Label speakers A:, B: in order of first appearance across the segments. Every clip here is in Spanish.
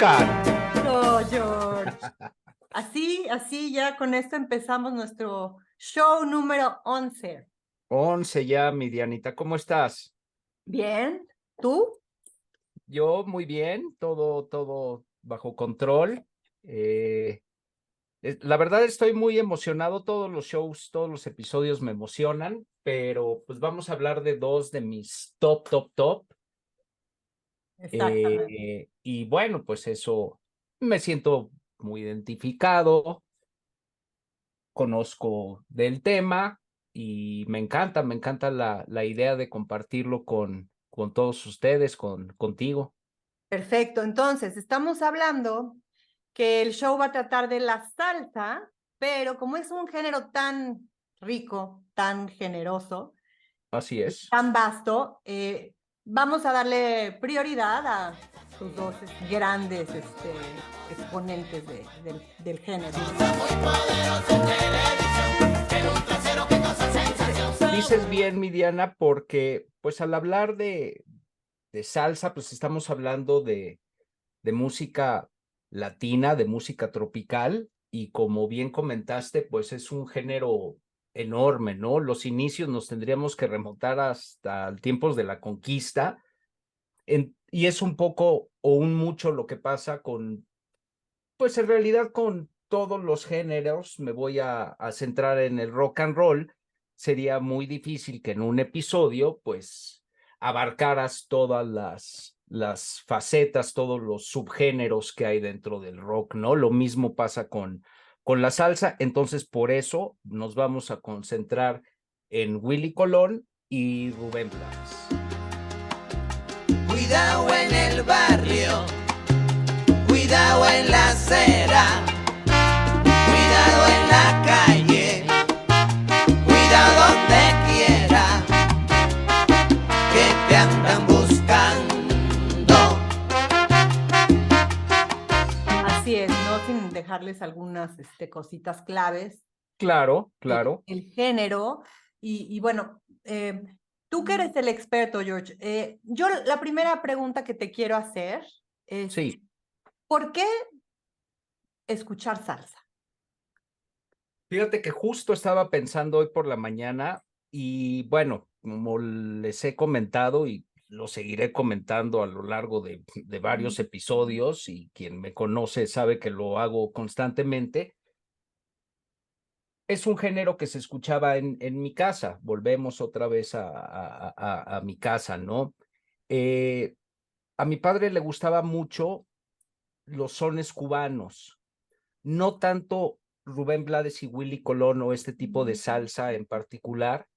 A: Oscar.
B: George. Así ya con esto empezamos nuestro show número 11.
A: 11 ya, mi Dianita, ¿cómo estás?
B: Bien, ¿tú?
A: Yo muy bien, todo bajo control. La verdad estoy muy emocionado, todos los shows, todos los episodios me emocionan, pero pues vamos a hablar de dos de mis top.
B: Exactamente.
A: Y bueno, pues eso, me siento muy identificado, conozco del tema y me encanta la idea de compartirlo con todos ustedes, contigo.
B: Perfecto, entonces estamos hablando que el show va a tratar de la salsa, pero como es un género tan rico, tan generoso,
A: Así es.
B: tan vasto, vamos a darle prioridad a sus dos grandes exponentes del género.
A: Dices bien, mi Diana, porque pues al hablar de salsa, pues estamos hablando de música latina, de música tropical, y como bien comentaste, pues es un género enorme, ¿no? Los inicios nos tendríamos que remontar hasta tiempos de la conquista, y es un poco o un mucho lo que pasa con, pues en realidad con todos los géneros. Me voy a centrar en el rock and roll. Sería muy difícil que en un episodio, pues, abarcaras todas las facetas, todos los subgéneros que hay dentro del rock, ¿no? Lo mismo pasa con la salsa. Entonces, por eso nos vamos a concentrar en Willy Colón y Rubén Blades.
C: Cuidado en el barrio, cuidado en la acera, cuidado en la calle, cuidado donde quiera, que te andan buscando.
B: Así es, ¿no? Sin dejarles algunas cositas claves.
A: Claro, claro.
B: El género. Y bueno, tú que eres el experto, George, yo la primera pregunta que te quiero hacer es,
A: Sí.
B: ¿por qué escuchar salsa?
A: Fíjate que justo estaba pensando hoy por la mañana y bueno, como les he comentado y lo seguiré comentando a lo largo de varios episodios, y quien me conoce sabe que lo hago constantemente, es un género que se escuchaba en mi casa. Volvemos otra vez a mi casa, ¿no? A mi padre le gustaba mucho los sones cubanos, no tanto Rubén Blades y Willy Colón o este tipo de salsa en particular,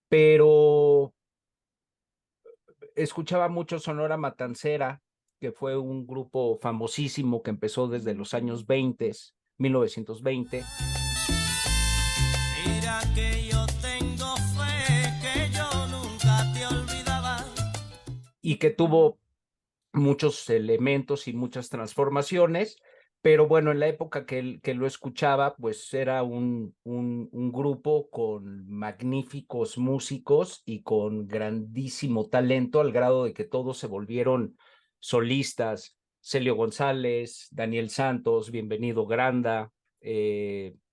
A: pero escuchaba mucho Sonora Matancera, que fue un grupo famosísimo que empezó desde los años 20, 1920.
C: Mira que yo tengo fe, que yo nunca te olvidaba.
A: Y que tuvo muchos elementos y muchas transformaciones, pero bueno, en la época que lo escuchaba, pues era un grupo con magníficos músicos y con grandísimo talento, al grado de que todos se volvieron solistas. Celio González, Daniel Santos, Bienvenido Granda,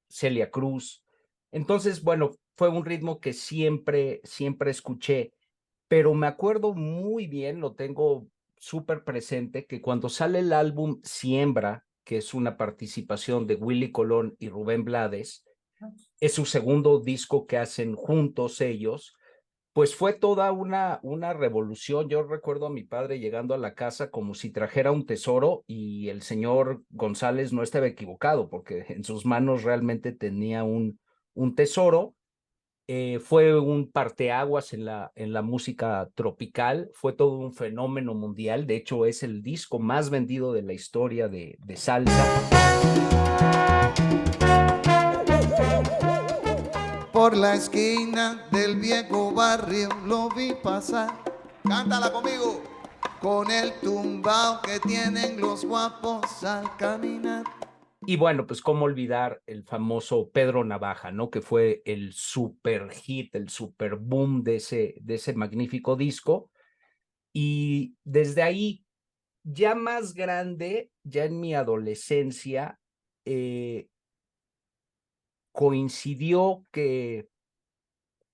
A: Celia Cruz. Entonces, bueno, fue un ritmo que siempre escuché, pero me acuerdo muy bien, lo tengo súper presente, que cuando sale el álbum Siembra, que es una participación de Willy Colón y Rubén Blades, es su segundo disco que hacen juntos ellos, pues fue toda una revolución. Yo recuerdo a mi padre llegando a la casa como si trajera un tesoro, y el señor González no estaba equivocado, porque en sus manos realmente tenía un tesoro. Fue un parteaguas en la música tropical, fue todo un fenómeno mundial. De hecho, es el disco más vendido de la historia de salsa.
C: Por la esquina del viejo barrio lo vi pasar. Cántala conmigo. Con el tumbao que tienen los guapos al caminar.
A: Y bueno, pues cómo olvidar el famoso Pedro Navaja, ¿no? Que fue el super hit, el super boom de ese magnífico disco. Y desde ahí ya más grande, ya en mi adolescencia, coincidió que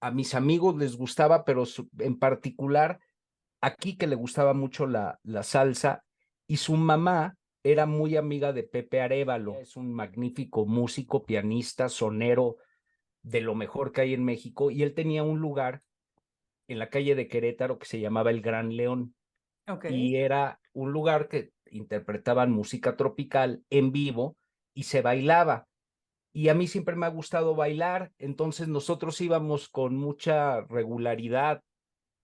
A: a mis amigos les gustaba, pero en particular a Quique le gustaba mucho la salsa, y su mamá era muy amiga de Pepe Arévalo. Es un magnífico músico, pianista, sonero, de lo mejor que hay en México, y él tenía un lugar en la calle de Querétaro que se llamaba El Gran León, y era un lugar que interpretaban música tropical en vivo y se bailaba. Y a mí siempre me ha gustado bailar, entonces nosotros íbamos con mucha regularidad,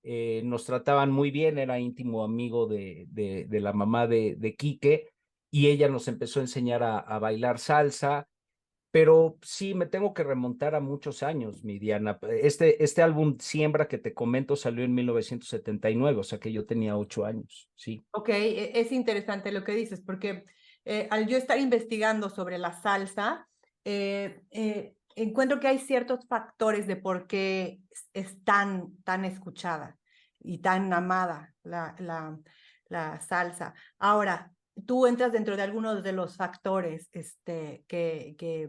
A: nos trataban muy bien, era íntimo amigo de la mamá de Quique, y ella nos empezó a enseñar a bailar salsa, pero sí, me tengo que remontar a muchos años, mi Diana. Este álbum Siembra que te comento salió en 1979, o sea que yo tenía 8 años, sí.
B: Ok, es interesante lo que dices, porque al yo estar investigando sobre la salsa, encuentro que hay ciertos factores de por qué es tan escuchada y tan amada la salsa. Ahora, tú entras dentro de algunos de los factores que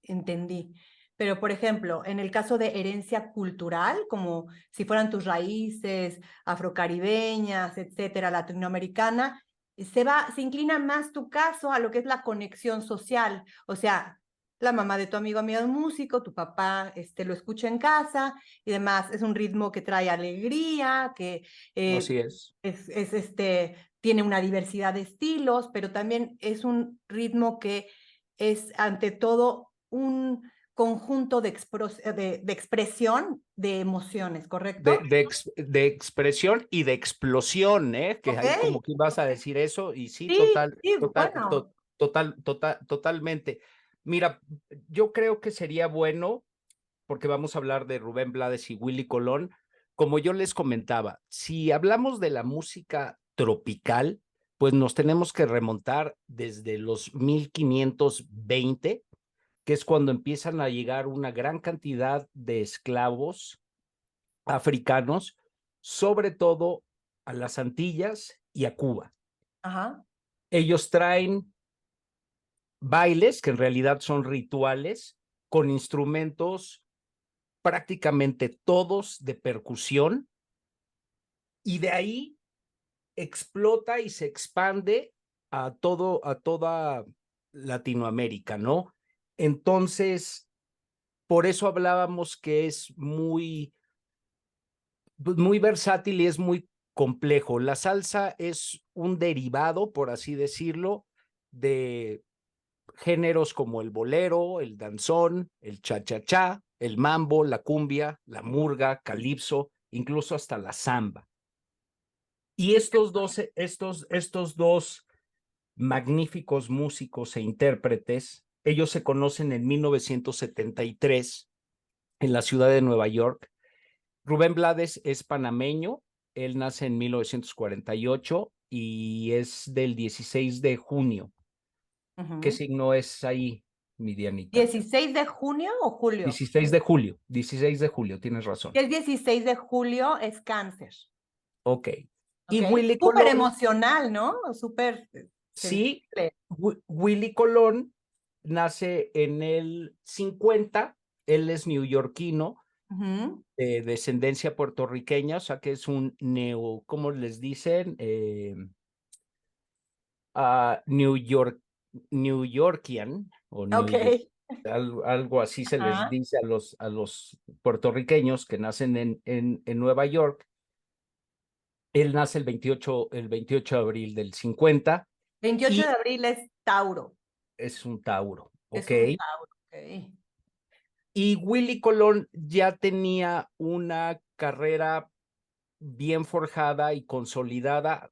B: entendí. Pero, por ejemplo, en el caso de herencia cultural, como si fueran tus raíces afrocaribeñas, etcétera, latinoamericana, se inclina más tu caso a lo que es la conexión social. O sea, la mamá de tu amigo es músico, tu papá lo escucha en casa y demás. Es un ritmo que trae alegría, que
A: Así es.
B: tiene una diversidad de estilos, pero también es un ritmo que es ante todo un conjunto de expresión de emociones, ¿correcto?
A: De expresión y de explosión, ¿eh? Que ahí como que ibas a decir eso, y sí,
B: Sí, sí, bueno.
A: totalmente. Mira, yo creo que sería bueno, porque vamos a hablar de Rubén Blades y Willy Colón, como yo les comentaba, si hablamos de la música tropical, pues nos tenemos que remontar desde los 1520, que es cuando empiezan a llegar una gran cantidad de esclavos africanos, sobre todo a las Antillas y a Cuba.
B: Ajá.
A: Ellos traen bailes que en realidad son rituales con instrumentos prácticamente todos de percusión, y de ahí explota y se expande a toda Latinoamérica, ¿no? Entonces, por eso hablábamos que es muy versátil y es muy complejo. La salsa es un derivado, por así decirlo, de géneros como el bolero, el danzón, el cha-cha-cha, el mambo, la cumbia, la murga, calipso, incluso hasta la samba. Y estos dos magníficos músicos e intérpretes, ellos se conocen en 1973 en la ciudad de Nueva York. Rubén Blades es panameño, él nace en 1948 y es del 16 de junio. ¿Qué signo es ahí, mi Dianita?
B: ¿16 de junio o julio?
A: 16 de julio, tienes razón.
B: El 16 de julio es Cáncer.
A: Ok.
B: Y
A: Willy
B: Colón. Súper emocional, ¿no? Súper.
A: Sí, Willy Colón nace en el 50, él es neoyorquino, de descendencia puertorriqueña, o sea que es un ¿cómo les dicen? Newyorkian, o algo así se les dice a los puertorriqueños que nacen en Nueva York. Él nace el 28 de abril del 50.
B: 28 de abril es Tauro.
A: Es un Tauro, ¿ok?
B: Es un Tauro, ok.
A: Y Willy Colón ya tenía una carrera bien forjada y consolidada,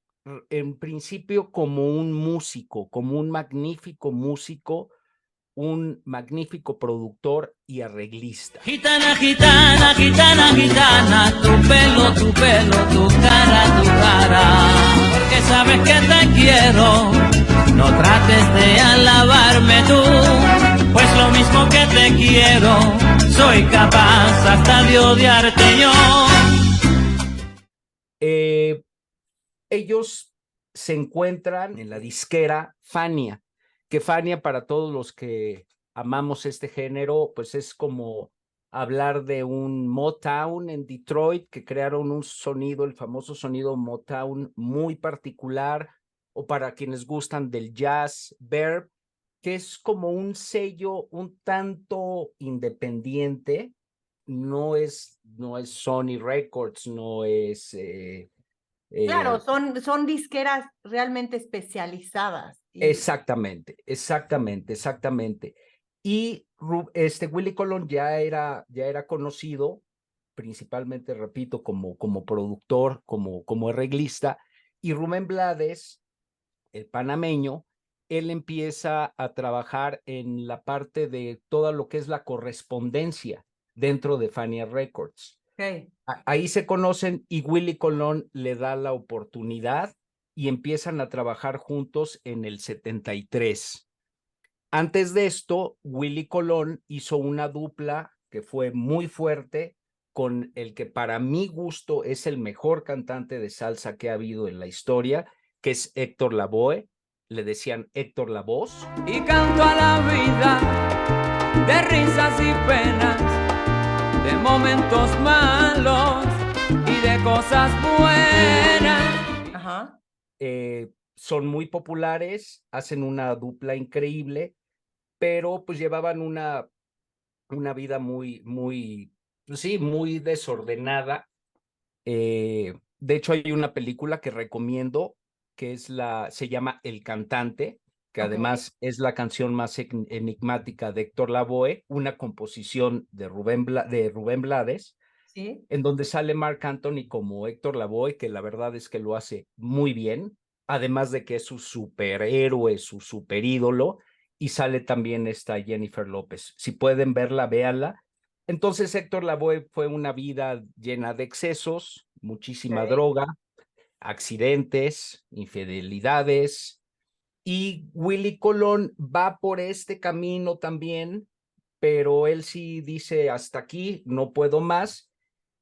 A: en principio como un músico, como un magnífico músico, un magnífico productor y arreglista.
D: Gitana, gitana, gitana, gitana, tu pelo, tu cara, porque sabes que te quiero, no trates de alabarme tú, pues lo mismo que te quiero, soy capaz hasta de odiarte yo.
A: Ellos se encuentran en la disquera Fania, que Fania, para todos los que amamos este género, pues es como hablar de un Motown en Detroit, que crearon un sonido, el famoso sonido Motown muy particular, o para quienes gustan del jazz, Verve, que es como un sello un tanto independiente, no es Sony Records, no es...
B: Claro, son disqueras realmente especializadas.
A: Exactamente. Y Willie Colón ya era conocido, principalmente, repito, como productor, como arreglista, y Rubén Blades, el panameño, él empieza a trabajar en la parte de todo lo que es la correspondencia dentro de Fania Records.
B: Okay.
A: Ahí se conocen y Willie Colón le da la oportunidad y empiezan a trabajar juntos en el 73. Antes de esto, Willie Colón hizo una dupla que fue muy fuerte con el que para mi gusto es el mejor cantante de salsa que ha habido en la historia, que es Héctor Lavoe. Le decían Héctor la Voz.
E: Y canto a la vida de risas y penas, de momentos malos y de cosas buenas.
B: Ajá.
A: Son muy populares, hacen una dupla increíble, pero pues llevaban una vida muy, pues sí, muy desordenada. De hecho, hay una película que recomiendo, que se llama El Cantante, que además es la canción más enigmática de Héctor Lavoe, una composición de Rubén Blades,
B: ¿Sí?
A: en donde sale Marc Anthony como Héctor Lavoe, que la verdad es que lo hace muy bien, además de que es su superhéroe, su superídolo, y sale también esta Jennifer López. Si pueden verla, véanla. Entonces, Héctor Lavoe fue una vida llena de excesos, muchísima droga, accidentes, infidelidades, y Willie Colón va por este camino también, pero él sí dice, hasta aquí, no puedo más,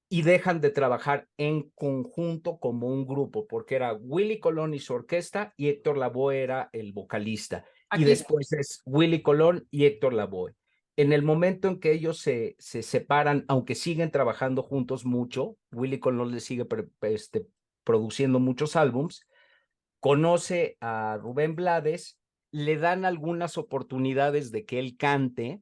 A: y dejan de trabajar en conjunto como un grupo, porque era Willie Colón y su orquesta, y Héctor Lavoe era el vocalista.
B: Aquí.
A: Y después es Willie Colón y Héctor Lavoe. En el momento en que ellos se separan, aunque siguen trabajando juntos mucho, Willie Colón le sigue produciendo muchos álbums, conoce a Rubén Blades, le dan algunas oportunidades de que él cante,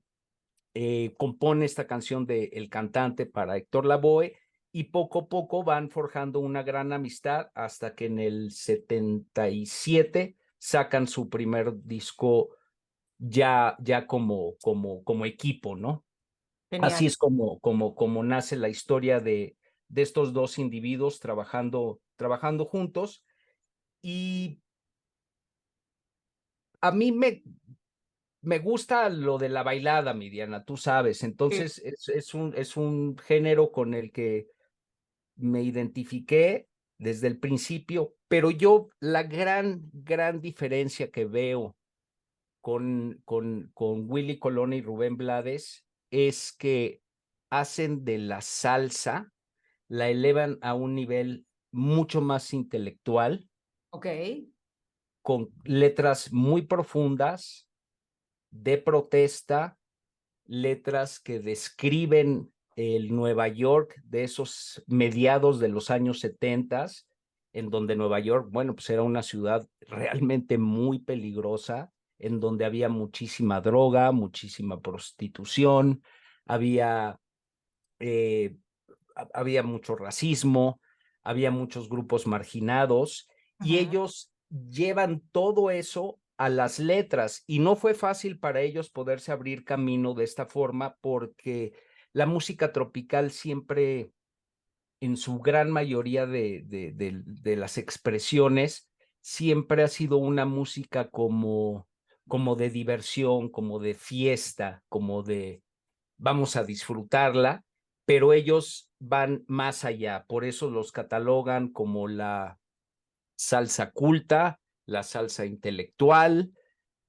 A: compone esta canción de El Cantante para Héctor Lavoe, y poco a poco van forjando una gran amistad hasta que en el 77 sacan su primer disco ya como equipo, ¿no?
B: Genial.
A: Así es como nace la historia de estos dos individuos trabajando juntos. Y a mí me gusta lo de la bailada, mi Diana, tú sabes. Entonces, es un género con el que me identifiqué desde el principio, pero yo la gran diferencia que veo con Willie Colón y Rubén Blades es que hacen de la salsa, la elevan a un nivel mucho más intelectual, con letras muy profundas, de protesta, letras que describen el Nueva York de esos mediados de los años 70, en donde Nueva York, bueno, pues era una ciudad realmente muy peligrosa, en donde había muchísima droga, muchísima prostitución, había mucho racismo, había muchos grupos marginados, y ellos llevan todo eso a las letras, y no fue fácil para ellos poderse abrir camino de esta forma, porque la música tropical siempre, en su gran mayoría de las expresiones, siempre ha sido una música como de diversión, como de fiesta, como de vamos a disfrutarla, pero ellos van más allá, por eso los catalogan como la salsa culta, la salsa intelectual,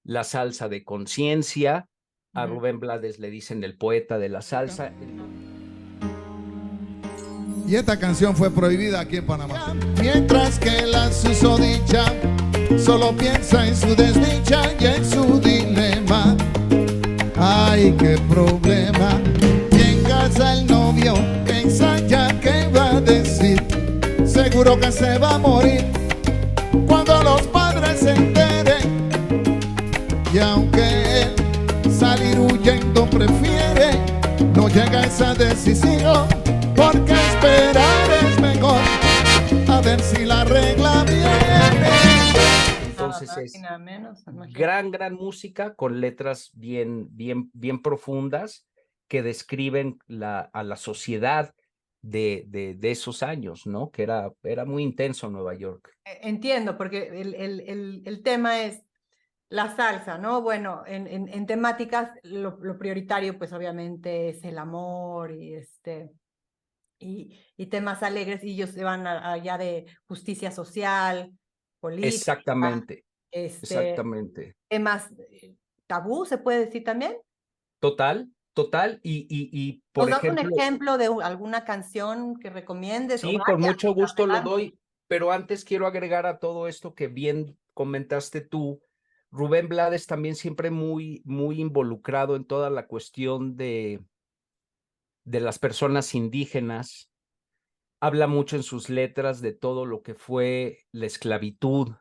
A: la salsa de conciencia. A Rubén Blades le dicen el poeta de la salsa.
C: Y esta canción fue prohibida aquí en Panamá. Mientras que la susodicha solo piensa en su desdicha y en su dilema. Ay, qué problema. Y en casa el novio ensaya qué va a decir. Seguro que se va a morir cuando los padres se enteren. Y aunque él salir huyendo prefiere, no llega a esa decisión, porque esperar es mejor, a ver si la regla viene.
A: Entonces
B: Nada más
A: es
B: y nada menos, imagínate.
A: gran música con letras bien profundas que describen a la sociedad de esos años, ¿no? Que era muy intenso Nueva York.
B: Entiendo, porque el tema es la salsa, ¿no? Bueno, en temáticas lo prioritario pues obviamente es el amor y temas alegres, y ellos se van allá de justicia social, política,
A: Exactamente, exactamente.
B: temas tabú, ¿se puede decir también?
A: Total. Y
B: ¿Nos
A: por
B: das un
A: ejemplo,
B: ejemplo de alguna canción que recomiendes? O
A: sí, con
B: varias,
A: mucho gusto lo
B: adelante.
A: doy, pero antes quiero agregar a todo esto que bien comentaste tú. Rubén Blades también siempre muy involucrado en toda la cuestión de las personas indígenas. Habla mucho en sus letras de todo lo que fue la esclavitud.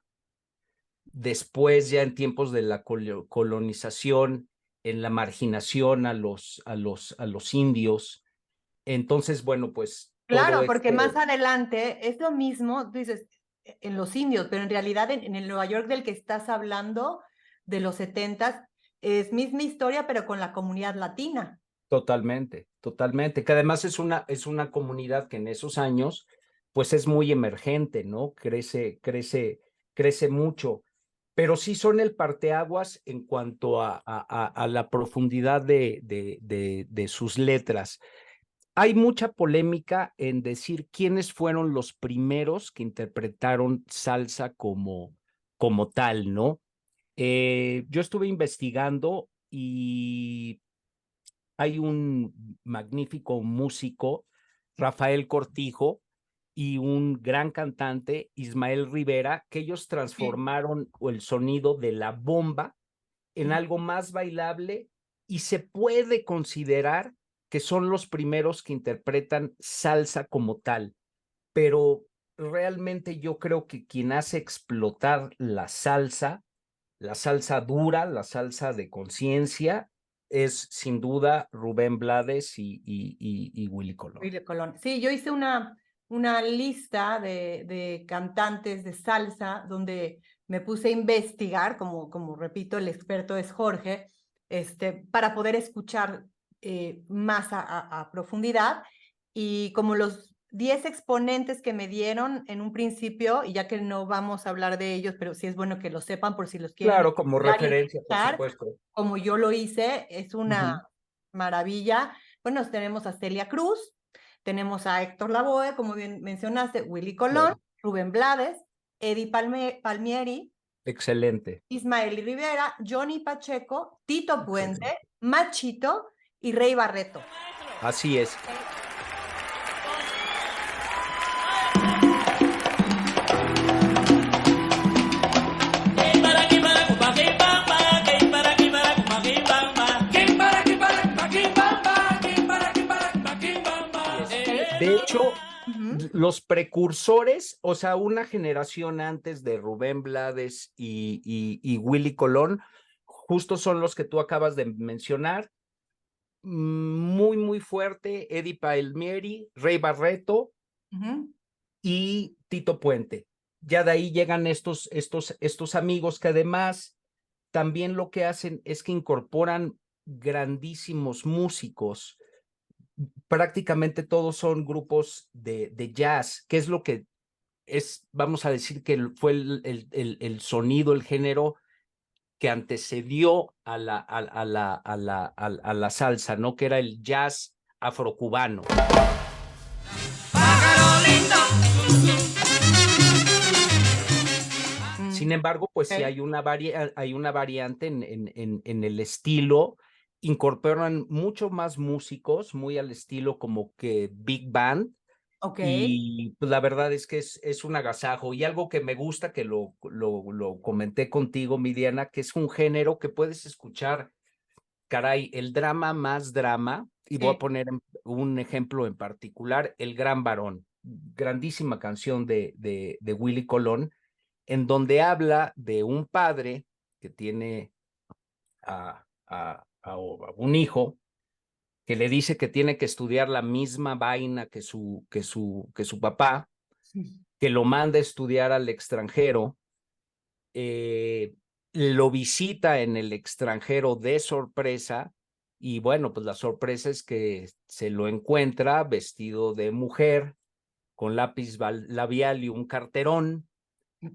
A: Después, ya en tiempos de la colonización, en la marginación a los indios. Entonces, bueno, pues todo
B: Claro, porque más
A: esto,
B: adelante es lo mismo, tú dices, en los indios, pero en realidad en el Nueva York del que estás hablando, de los 70s, es misma historia, pero con la comunidad latina.
A: totalmente, que además es una comunidad que en esos años, pues es muy emergente, ¿no? Crece mucho, pero sí son el parteaguas en cuanto a la profundidad de sus letras. Hay mucha polémica en decir quiénes fueron los primeros que interpretaron salsa como tal, ¿no? Yo estuve investigando y hay un magnífico músico, Rafael Cortijo, y un gran cantante, Ismael Rivera, que ellos transformaron el sonido de la bomba en algo más bailable, y se puede considerar que son los primeros que interpretan salsa como tal, pero realmente yo creo que quien hace explotar la salsa dura, la salsa de conciencia, es sin duda Rubén Blades y Willy Colón.
B: Willy Colón. Sí, yo hice una lista de cantantes de salsa donde me puse a investigar, como repito, el experto es Jorge, para poder escuchar más a profundidad, y como los 10 exponentes que me dieron en un principio, y ya que no vamos a hablar de ellos, pero sí es bueno que lo sepan por si los quieren
A: Claro, como
B: escuchar y
A: referencia, por
B: escuchar,
A: supuesto.
B: como yo lo hice, es una maravilla. Bueno, tenemos a Celia Cruz, tenemos a Héctor Lavoe, como bien mencionaste, Willy Colón,
A: Claro.
B: Rubén Blades, Eddie Palmieri,
A: Excelente.
B: Ismael Rivera, Johnny Pacheco, Tito Puente, Machito y Rey Barreto.
A: Así es. De hecho, los precursores, o sea, una generación antes de Rubén Blades y Willy Colón, justo son los que tú acabas de mencionar. Muy fuerte, Eddie Palmieri, Rey Barreto y Tito Puente. Ya de ahí llegan estos amigos que además también lo que hacen es que incorporan grandísimos músicos. Prácticamente todos son grupos de jazz, que es lo que es, vamos a decir que fue el sonido, el género que antecedió a la salsa, ¿no? Que era el jazz afrocubano. Sin embargo, pues sí hay una variante en el estilo. Incorporan mucho más músicos, muy al estilo como que Big Band,
B: Ok.
A: Y pues, la verdad es que es un agasajo. Y algo que me gusta, que lo comenté contigo, mi Diana, que es un género que puedes escuchar, caray, el drama más drama, y voy a
B: Sí.
A: poner un ejemplo en particular, El Gran Varón, grandísima canción de Willy Colón, en donde habla de un padre que tiene a un hijo que le dice que tiene que estudiar la misma vaina que su papá, que lo manda a estudiar al extranjero, lo visita en el extranjero de sorpresa, y bueno, pues la sorpresa es que se lo encuentra vestido de mujer, con lápiz labial y un carterón.
B: Ok,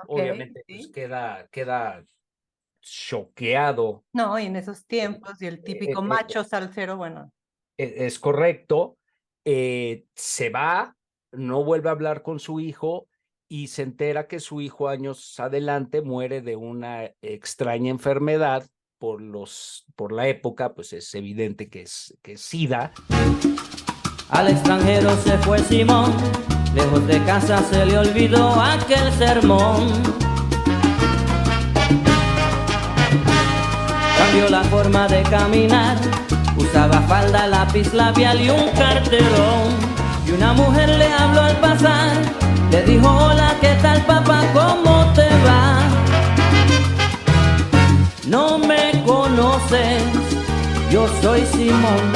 A: Obviamente, pues
B: sí.
A: queda choqueado.
B: No, y en esos
A: eh,
B: tiempos, y el típico
A: eh,
B: macho salsero, bueno.
A: Es correcto, se va, no vuelve a hablar con su hijo y se entera que su hijo años adelante muere de una extraña enfermedad por la época, pues es evidente que es SIDA.
D: Al extranjero se fue Simón, lejos de casa se le olvidó aquel sermón. Cambió la forma de caminar, usaba falda, lápiz labial y un carterón. Y una mujer le habló al pasar, le dijo: hola, ¿qué tal papá? ¿Cómo te va? No me conoces, yo soy Simón,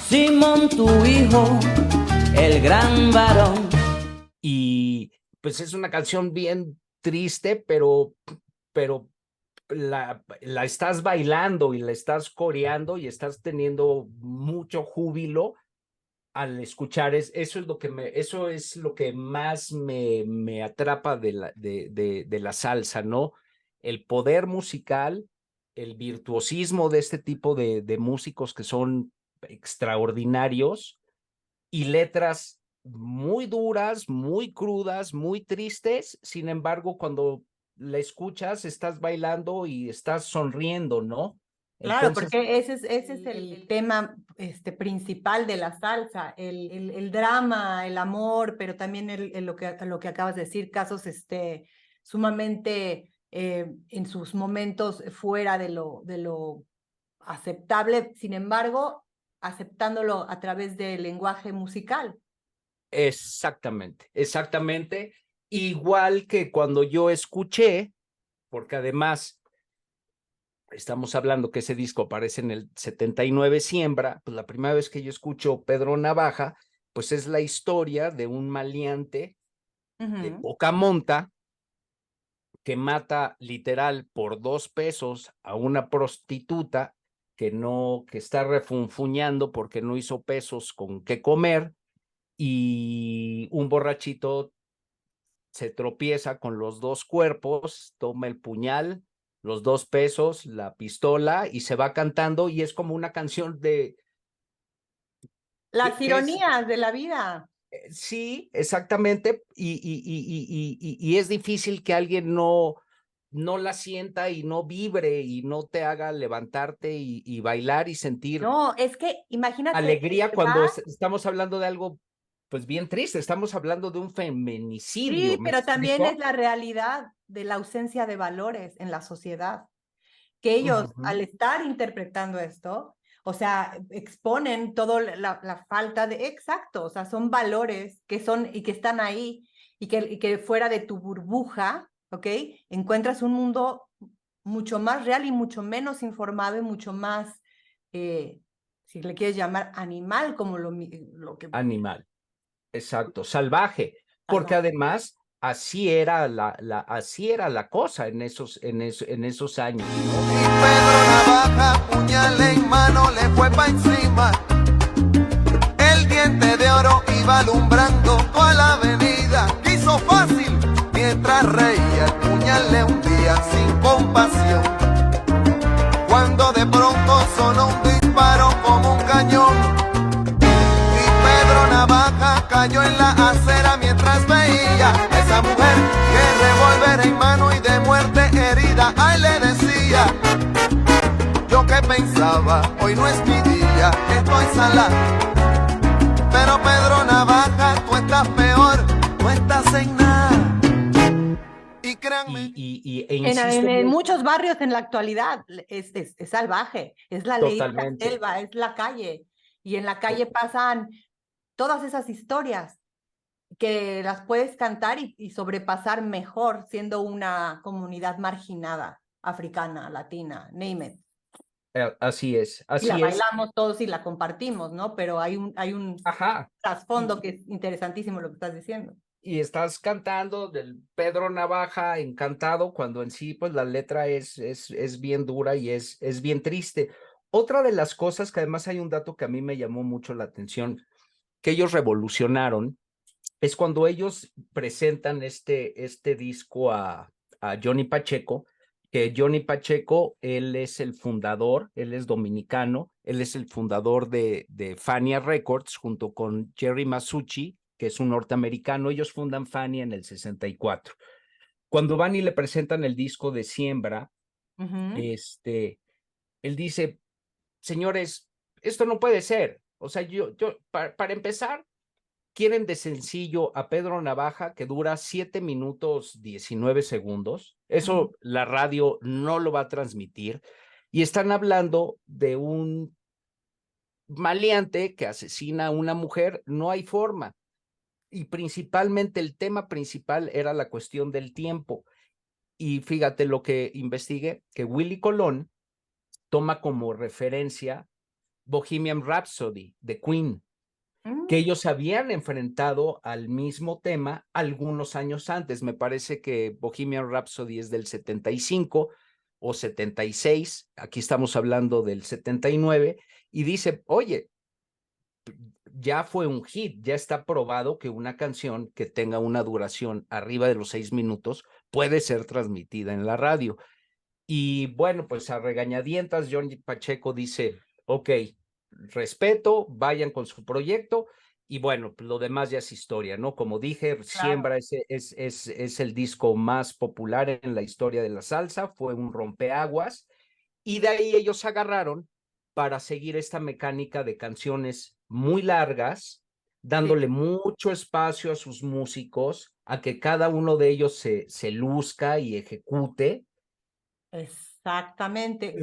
D: Simón tu hijo, el gran varón.
A: Y pues es una canción bien triste, pero la estás bailando y la estás coreando y estás teniendo mucho júbilo al escuchar. Eso es lo que más me atrapa de la salsa, ¿no? El poder musical, el virtuosismo de este tipo de músicos que son extraordinarios, y letras muy duras, muy crudas, muy tristes. Sin embargo, cuando la escuchas, estás bailando y estás sonriendo, ¿no?
B: Claro,
A: Entonces,
B: porque ese es el tema principal de la salsa, el drama, el amor, pero también lo que acabas de decir, casos sumamente en sus momentos fuera de lo aceptable, sin embargo, aceptándolo a través del lenguaje musical.
A: exactamente. Igual que cuando yo escuché, porque además estamos hablando que ese disco aparece en el 79, Siembra, pues la primera vez que yo escucho Pedro Navaja, pues es la historia de un maleante de poca monta que mata literal por 2 pesos a una prostituta que está refunfuñando porque no hizo pesos con qué comer, y un borrachito se tropieza con los 2 cuerpos, toma el puñal, los 2 pesos, la pistola, y se va cantando, y es como una canción de...
B: Las
A: que es,
B: ironías de la vida.
A: sí, exactamente, y es difícil que alguien no la sienta y no vibre y no te haga levantarte y bailar y sentir
B: No, es que imagínate,
A: alegría cuando
B: ¿verdad?
A: estamos hablando de algo pues bien triste, estamos hablando de un feminicidio,
B: Sí,
A: ¿me
B: pero también es
A: explico?
B: la realidad de la ausencia de valores en la sociedad, que ellos al estar interpretando esto, o sea, exponen toda la falta de, exacto, o sea, son valores que son y que están ahí y que fuera de tu burbuja, ¿ok? Encuentras un mundo mucho más real y mucho menos informado y mucho más, si le quieres llamar animal, como lo que...
A: Animal, exacto, salvaje, porque además así era la cosa en esos años, ¿no?
C: Y Pedro Navaja, puñal en mano, le fue pa' encima. El diente de oro iba alumbrando toda la avenida. Quiso fácil mientras reía, el puñal le hundía sin compasión. Cuando de pronto sonó un disparo como un cañón, y Pedro Navaja cayó en la acera mientras veía a esa mujer que revólver en mano y de muerte herida. Ay, le decía: yo que pensaba, hoy no es mi día, estoy salado. Pero Pedro Navaja Créanme.
A: E insisto
B: En
A: mucho,
B: muchos barrios en la actualidad es salvaje, es la ley de la
A: totalmente.
B: selva, es la calle. Y en la calle pasan todas esas historias que las puedes cantar y sobrepasar mejor siendo una comunidad marginada, africana, latina, name it.
A: Así es,
B: Y la
A: así es.
B: bailamos todos y la compartimos, ¿no? Pero hay un
A: Ajá.
B: trasfondo que es interesantísimo lo que estás diciendo.
A: Y estás cantando del Pedro Navaja encantado cuando en sí pues la letra es bien dura y es bien triste. Otra de las cosas que además hay un dato que a mí me llamó mucho la atención, que ellos revolucionaron, es cuando ellos presentan este disco a Johnny Pacheco, que Johnny Pacheco, él es el fundador, él es dominicano, él es el fundador de Fania Records junto con Jerry Masucci, que es un norteamericano. Ellos fundan Fania en el 64. Cuando van y le presentan el disco de Siembra, él dice, señores, esto no puede ser. O sea, para empezar, quieren de sencillo a Pedro Navaja, que dura 7 minutos 19 segundos. Eso la radio no lo va a transmitir. Y están hablando de un maleante que asesina a una mujer. No hay forma. Y principalmente el tema principal era la cuestión del tiempo. Y fíjate lo que investigué, que Willy Colón toma como referencia Bohemian Rhapsody de Queen, que ellos se habían enfrentado al mismo tema algunos años antes. Me parece que Bohemian Rhapsody es del 75 o 76, aquí estamos hablando del 79, y dice, oye, ya fue un hit, ya está probado que una canción que tenga una duración arriba de los 6 minutos puede ser transmitida en la radio. Y bueno, pues a regañadientas, Johnny Pacheco dice, ok, respeto, vayan con su proyecto y bueno, lo demás ya es historia, ¿no? Como dije, Siembra es el disco más popular en la historia de la salsa, fue un rompeaguas y de ahí ellos agarraron para seguir esta mecánica de canciones muy largas, dándole mucho espacio a sus músicos, a que cada uno de ellos se luzca y ejecute.
B: Exactamente.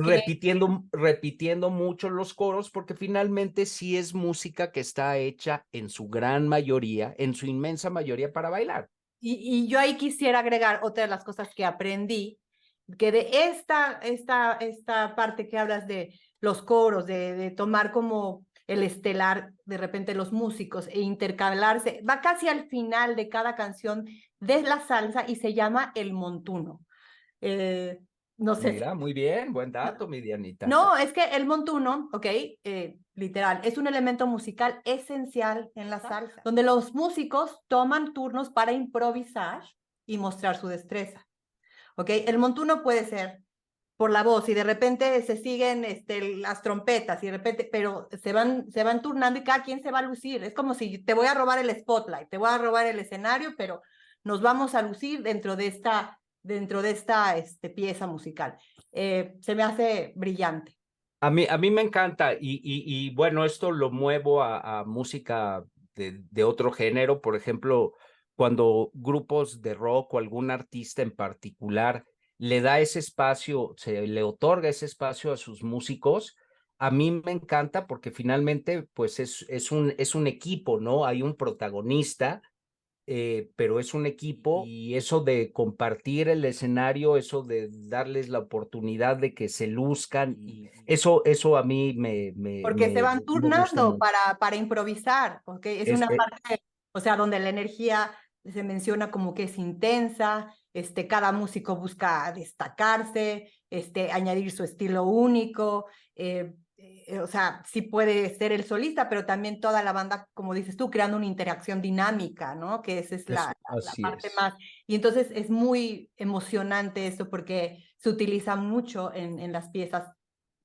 A: Repitiendo mucho los coros, porque finalmente sí es música que está hecha en su gran mayoría, en su inmensa mayoría para bailar.
B: Y yo ahí quisiera agregar otra de las cosas que aprendí, que de esta parte que hablas de los coros, de tomar como el estelar de repente los músicos e intercalarse, va casi al final de cada canción de la salsa y se llama el montuno. No sé.
A: Mira, muy bien, buen dato, mi Dianita.
B: No, es que el montuno, ok, literal, es un elemento musical esencial en la salsa, donde los músicos toman turnos para improvisar y mostrar su destreza. Ok, el montuno puede ser por la voz y de repente se siguen las trompetas y de repente, pero se van turnando y cada quien se va a lucir. Es como si te voy a robar el spotlight, te voy a robar el escenario, pero nos vamos a lucir dentro de esta pieza musical. Se me hace brillante.
A: A mí me encanta y bueno, esto lo muevo a música de otro género, por ejemplo, cuando grupos de rock o algún artista en particular le da ese espacio, se le otorga ese espacio a sus músicos, a mí me encanta porque finalmente pues es un equipo, ¿no? Hay un protagonista, pero es un equipo y eso de compartir el escenario, eso de darles la oportunidad de que se luzcan, y eso a mí
B: Porque se van
A: me gusta
B: turnando
A: mucho.
B: para improvisar, ¿ok? Es una parte, o sea, donde la energía se menciona como que es intensa, cada músico busca destacarse, añadir su estilo único, o sea, sí puede ser el solista, pero también toda la banda, como dices tú, creando una interacción dinámica, ¿no? Que esa es la parte más. Y entonces es muy emocionante esto porque se utiliza mucho en las piezas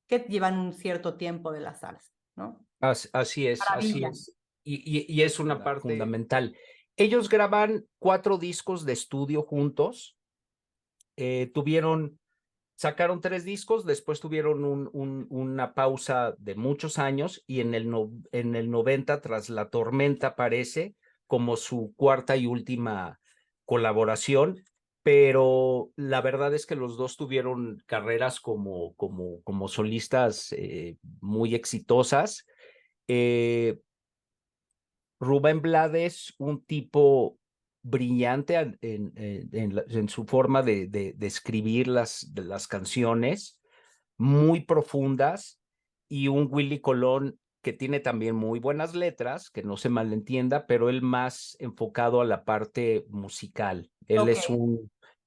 B: que llevan un cierto tiempo de la salsa, ¿no?
A: Así es,
B: Maravilla.
A: así es. Y es una parte fundamental. Ellos graban 4 discos de estudio juntos, sacaron 3 discos, después tuvieron una pausa de muchos años y en el 90, Tras la Tormenta, aparece como su cuarta y última colaboración. pero la verdad es que los dos tuvieron carreras como solistas muy exitosas. Rubén Blades, un tipo brillante en su forma de escribir las canciones, muy profundas, y un Willy Colón que tiene también muy buenas letras, que no se malentienda, pero él más enfocado a la parte musical. Él
B: Ok.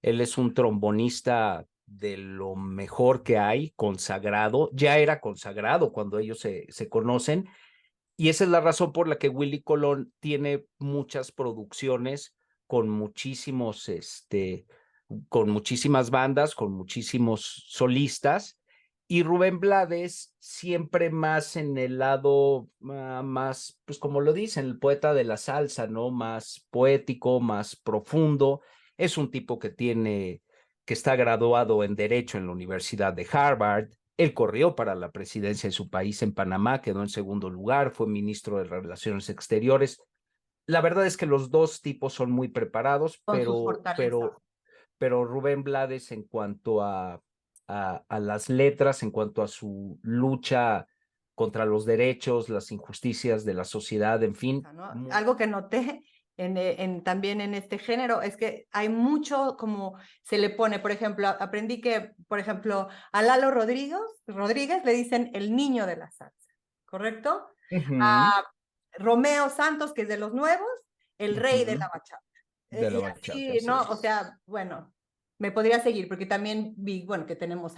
A: él es un trombonista de lo mejor que hay, consagrado, ya era consagrado cuando ellos se conocen, y esa es la razón por la que Willy Colón tiene muchas producciones con muchísimos, con muchísimas bandas, con muchísimos solistas, y Rubén Blades siempre más en el lado más, pues como lo dicen, el poeta de la salsa, ¿no? Más poético, más profundo. Es un tipo que está graduado en Derecho en la Universidad de Harvard. Él corrió para la presidencia de su país en Panamá, quedó en segundo lugar, fue ministro de Relaciones Exteriores. La verdad es que los dos tipos son muy preparados,
B: Con sus fortalezas.
A: pero Rubén Blades en cuanto a las letras, en cuanto a su lucha contra los derechos, las injusticias de la sociedad, en fin.
B: ¿No? Algo que noté también en este género es que hay mucho como se le pone, por ejemplo, aprendí que, por ejemplo, a Lalo Rodríguez le dicen el niño de la salsa, ¿correcto? A Romeo Santos, que es de los nuevos, el rey de la bachata.
A: De la
B: Y
A: bachata,
B: así, ¿no?
A: sí.
B: O sea, bueno, me podría seguir, porque también vi, bueno, que tenemos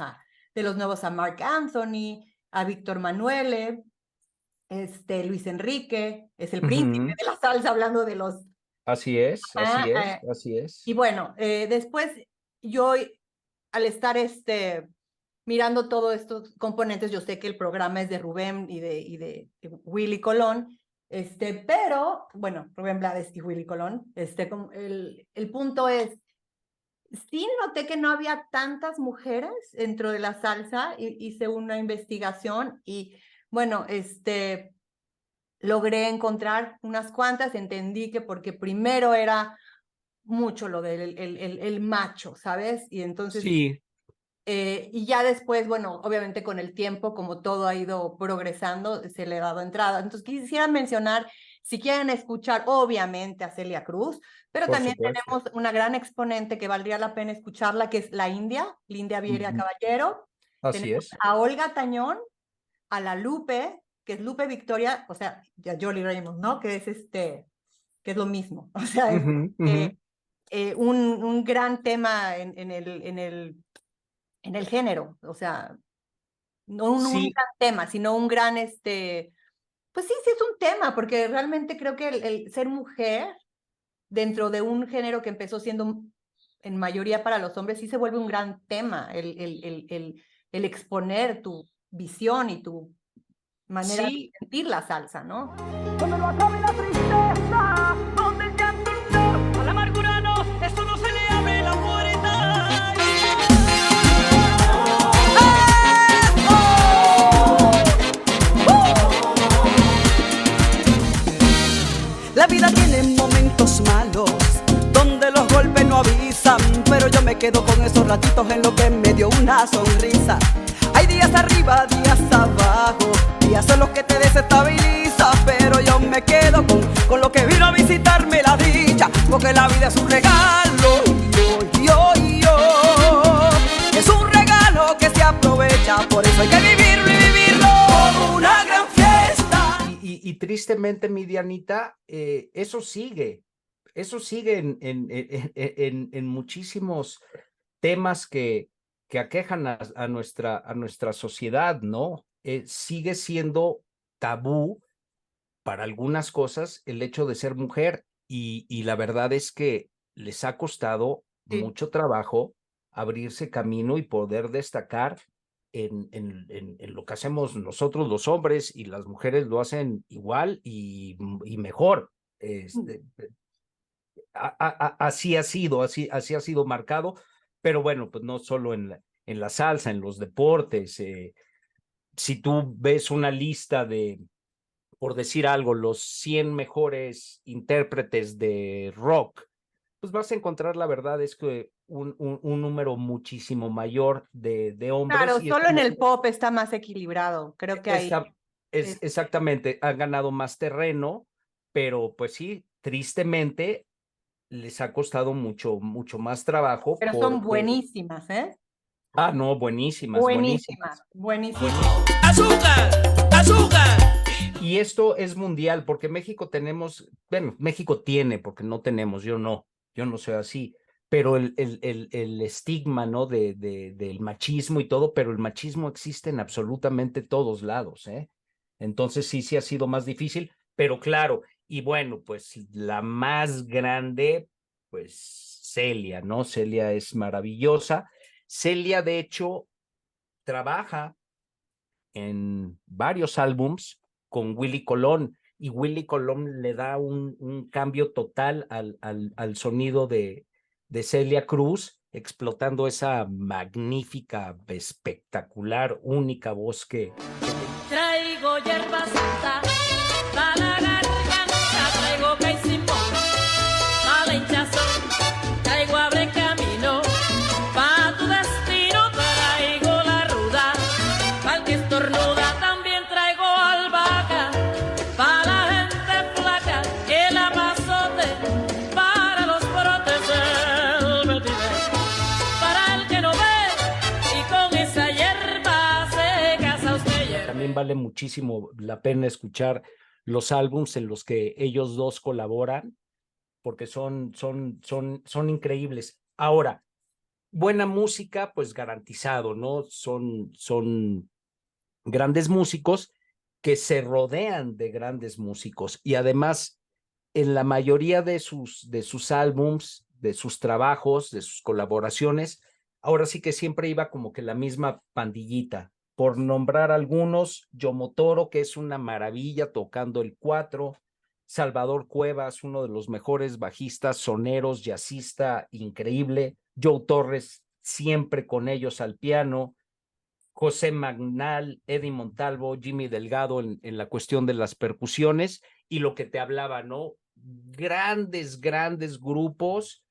B: de los nuevos a Marc Anthony, a Víctor Manuele, Luis Enrique, es el príncipe de la salsa, hablando de los...
A: Así es, así es,
B: eh,
A: así es.
B: Y bueno, después yo, al estar mirando todos estos componentes, yo sé que el programa es de Rubén y de Willy Colón, pero, bueno, Rubén Blades y Willy Colón, el punto es, sí noté que no había tantas mujeres dentro de la salsa, hice una investigación y, bueno, logré encontrar unas cuantas, entendí que porque primero era mucho lo del el macho, ¿sabes? Y entonces,
A: Sí,
B: y ya después, bueno, obviamente con el tiempo, como todo ha ido progresando, se le ha dado entrada. Entonces quisiera mencionar, si quieren escuchar, obviamente a Celia Cruz, pero
A: por
B: también
A: supuesto.
B: tenemos una gran exponente que valdría la pena escucharla, que es la Lindia Vieira Caballero.
A: Así
B: Tenemos
A: es.
B: a Olga Tañón, a la Lupe, que es Lupe Victoria, o sea, ya Jolie Raymond, ¿no? Que es que es lo mismo, o sea, es un gran tema en el género, o sea, no un
A: Sí,
B: gran tema, sino un gran, pues sí, sí es un tema, porque realmente creo que el ser mujer dentro de un género que empezó siendo en mayoría para los hombres, sí se vuelve un gran tema, el exponer tu visión y tu manera de
A: sí,
B: sentir la salsa, ¿no?
F: Donde no acabe la tristeza, donde el llanto no, al amargura no, eso no se le abre la puerta.
G: La vida tiene momentos malos, donde los golpes no avisan, pero yo me quedo con esos ratitos en lo que me dio una sonrisa. Hay días arriba, días abajo, días en los que te desestabiliza, pero yo me quedo con lo que vino a visitarme la dicha, porque la vida es un regalo, es un regalo que se aprovecha, por eso hay que vivirlo y vivirlo como una gran fiesta.
A: y tristemente, mi Dianita, eso sigue en muchísimos temas que aquejan a nuestra sociedad, ¿no? Sigue siendo tabú para algunas cosas el hecho de ser mujer, y la verdad es que les ha costado
B: Sí.
A: mucho trabajo abrirse camino y poder destacar en lo que hacemos nosotros los hombres, y las mujeres lo hacen igual y mejor. Así ha sido, así ha sido marcado, pero bueno, pues no solo en la salsa, en los deportes. Si tú ves una lista por decir algo, los 100 mejores intérpretes de rock pues vas a encontrar, la verdad es que un número muchísimo mayor de hombres.
B: Claro,
A: Y
B: solo en el
A: estamos-
B: pop está más equilibrado. Creo que ahí
A: está, es
B: es-
A: exactamente, han ganado más terreno, pero pues sí, tristemente les ha costado mucho más trabajo
B: pero son
A: porque,
B: buenísimas, ¿eh?
A: no, buenísimas,
B: Buenísimas,
A: buenísimas.
B: buenísimas.
H: ¡Azúcar! ¡Azúcar!
A: Y esto es mundial, porque México tenemos, bueno, México tiene, porque no tenemos, yo no soy así, pero el estigma, ¿no? Del machismo y todo, pero el machismo existe en absolutamente todos lados, ¿eh? Entonces sí ha sido más difícil, pero claro, y bueno, pues la más grande, pues Celia, ¿no? Celia es maravillosa. Celia, de hecho, trabaja en varios álbums con Willy Colón, y Willy Colón le da un cambio total al sonido de Celia Cruz, explotando esa magnífica, espectacular, única voz que
D: Traigo hierba santa pa' la garganta, traigo caisimón pa' la hinchazón, traigo abre camino pa' tu destino, traigo la ruda pa'l que estornuda, también traigo albahaca pa' la gente flaca, el amazote para los brotes del vetiver, para el que no ve y con esa hierba se casa usted hierve.
A: también vale muchísimo la pena escuchar los álbums en los que ellos dos colaboran, porque son increíbles. Ahora, buena música, pues garantizado, ¿no? Son grandes músicos que se rodean de grandes músicos, y además en la mayoría de sus álbums, de sus trabajos, de sus colaboraciones, ahora sí que siempre iba como que la misma pandillita. Por nombrar algunos, Yomotoro, que es una maravilla tocando el cuatro, Salvador Cuevas, uno de los mejores bajistas, soneros, jazzista, increíble, Joe Torres, siempre con ellos al piano, José Magnal, Eddie Montalvo, Jimmy Delgado en la cuestión de las percusiones, y lo que te hablaba, ¿no? Grandes grupos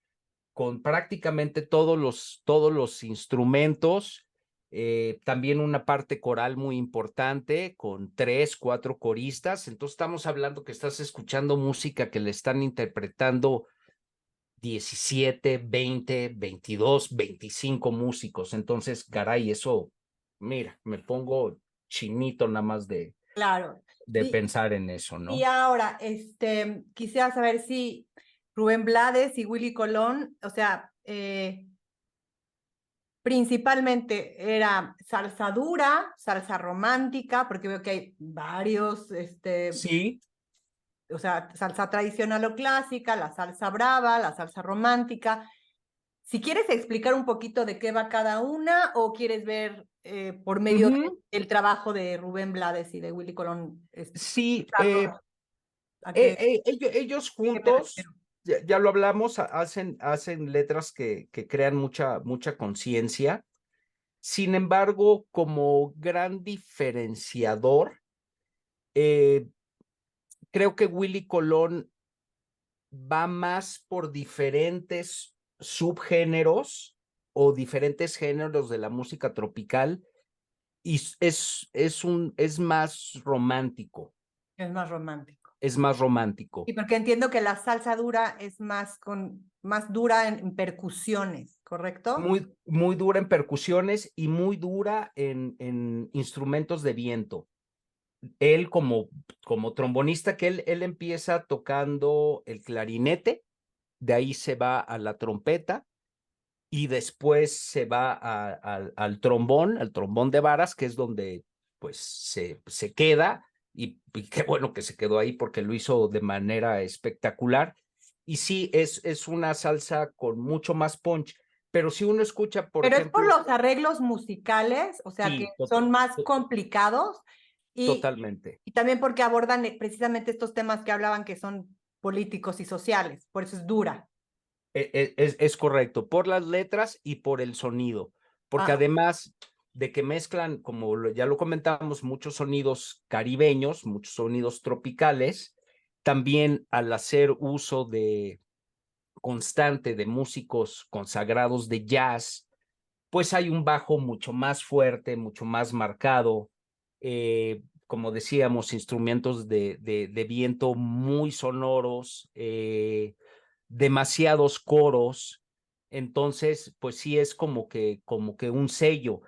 A: con prácticamente todos los instrumentos, también una parte coral muy importante con 3, 4 coristas. Entonces estamos hablando que estás escuchando música que le están interpretando 17, 20, 22, 25 músicos. Entonces, caray, eso, mira, me pongo chinito nada más
B: Claro.
A: de
B: Y-
A: pensar en eso, ¿no?
B: Y ahora, quisiera saber si Rubén Blades y Willy Colón, o sea, principalmente era salsa dura, salsa romántica, porque veo que hay varios,
A: Sí,
B: o sea, salsa tradicional o clásica, la salsa brava, la salsa romántica. Si quieres explicar un poquito de qué va cada una, o quieres ver por medio del trabajo de Rubén Blades y de Willy Colón.
A: sí,
B: ¿A qué
A: ellos
B: me
A: juntos,
B: refiero?
A: ya lo hablamos, hacen letras que crean mucha conciencia. Sin embargo, como gran diferenciador, creo que Willy Colón va más por diferentes subgéneros o diferentes géneros de la música tropical, y es más romántico,
B: Es más romántico.
A: es más romántico.
B: Y porque entiendo que la salsa dura es más dura en percusiones, ¿correcto?
A: Muy dura en percusiones y muy dura en instrumentos de viento. Él como trombonista, que él empieza tocando el clarinete, de ahí se va a la trompeta, y después se va al trombón de varas, que es donde pues se queda, y qué bueno que se quedó ahí porque lo hizo de manera espectacular. Y sí, es una salsa con mucho más punch, pero si uno escucha, por
B: Pero es por
A: ejemplo,
B: los arreglos musicales, o sea,
A: sí,
B: que son más complicados, y
A: totalmente.
B: también porque abordan precisamente estos temas que hablaban que son políticos y sociales, por eso es dura.
A: Es correcto, por las letras y por el sonido, porque
B: Ah.
A: además de que mezclan, como ya lo comentamos, muchos sonidos caribeños, muchos sonidos tropicales, también al hacer uso de constante de músicos consagrados de jazz, pues hay un bajo mucho más fuerte, mucho más marcado, como decíamos, instrumentos de viento muy sonoros, demasiados coros. Entonces, pues sí es como que un sello.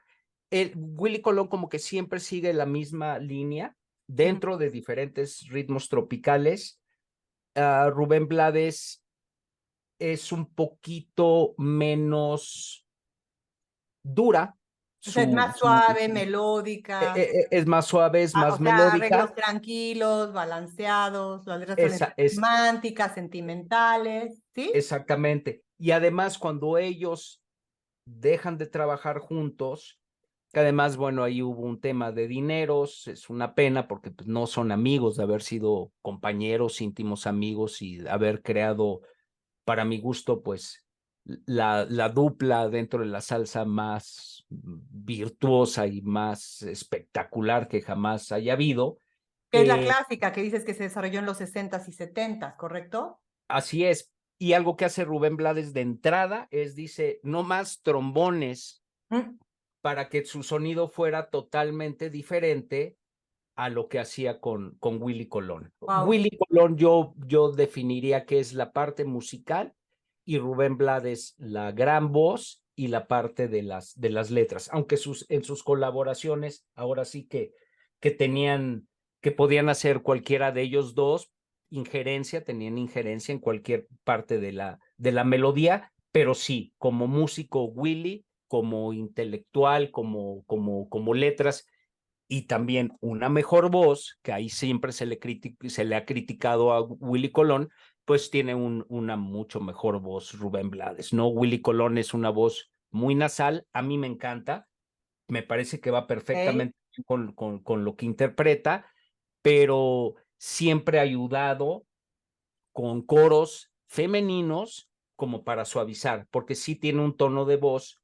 A: Willy Colón como que siempre sigue la misma línea dentro de diferentes ritmos tropicales. Rubén Blades es un poquito menos dura.
B: O sea, es más suave, melódica.
A: Es más suave, es
B: O
A: más
B: sea, arreglos
A: melódica.
B: tranquilos, balanceados, las letras suelen ser
A: Es
B: románticas, sentimentales, ¿sí?
A: exactamente. Y además, cuando ellos dejan de trabajar juntos, que además, bueno, ahí hubo un tema de dineros, es una pena porque pues, no son amigos de haber sido compañeros, íntimos amigos y haber creado, para mi gusto, pues la dupla dentro de la salsa más virtuosa y más espectacular que jamás haya habido.
B: Que es la clásica que dices que se desarrolló en los 60s y 70s, ¿correcto?
A: Así es. Y algo que hace Rubén Blades de entrada es, dice, no más trombones para que su sonido fuera totalmente diferente a lo que hacía con Willy Colón.
B: Wow.
A: Willy Colón yo definiría que es la parte musical y Rubén Blades la gran voz y la parte de las letras, aunque en sus colaboraciones ahora sí que tenían, que podían hacer cualquiera de ellos dos, tenían injerencia en cualquier parte de la melodía, pero sí, como músico Willy, como intelectual, como letras, y también una mejor voz, que ahí siempre se le ha criticado a Willy Colón, pues tiene una mucho mejor voz Rubén Blades, ¿no? Willy Colón es una voz muy nasal, a mí me encanta, me parece que va perfectamente con lo que interpreta, pero siempre ha ayudado con coros femeninos como para suavizar, porque sí tiene un tono de voz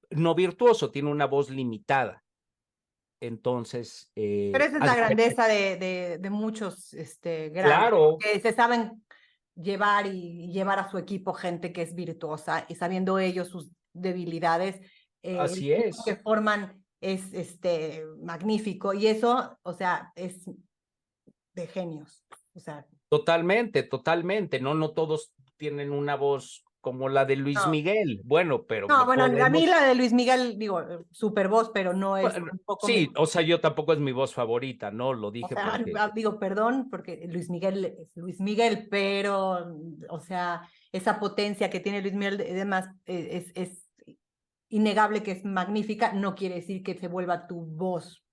A: no virtuoso, tiene una voz limitada. Entonces,
B: Pero esa es la grandeza de muchos grandes,
A: claro,
B: que se saben llevar y llevar a su equipo gente que es virtuosa y sabiendo ellos sus debilidades,
A: así
B: el equipo
A: es.
B: que forman es magnífico y eso, o sea, es de genios. O sea,
A: Totalmente, totalmente. No todos tienen una voz como la de Luis
B: no.
A: Miguel. Bueno, pero
B: No, bueno, a mí
A: podemos.
B: la de Luis Miguel, digo, super voz, pero no es
A: Bueno,
B: un poco
A: sí, o sea, yo tampoco es mi voz favorita, ¿no? Lo
B: O
A: dije
B: sea,
A: porque.
B: digo, perdón, porque Luis Miguel es Luis Miguel, pero, o sea, esa potencia que tiene Luis Miguel y demás es innegable que es magnífica, no quiere decir que se vuelva tu voz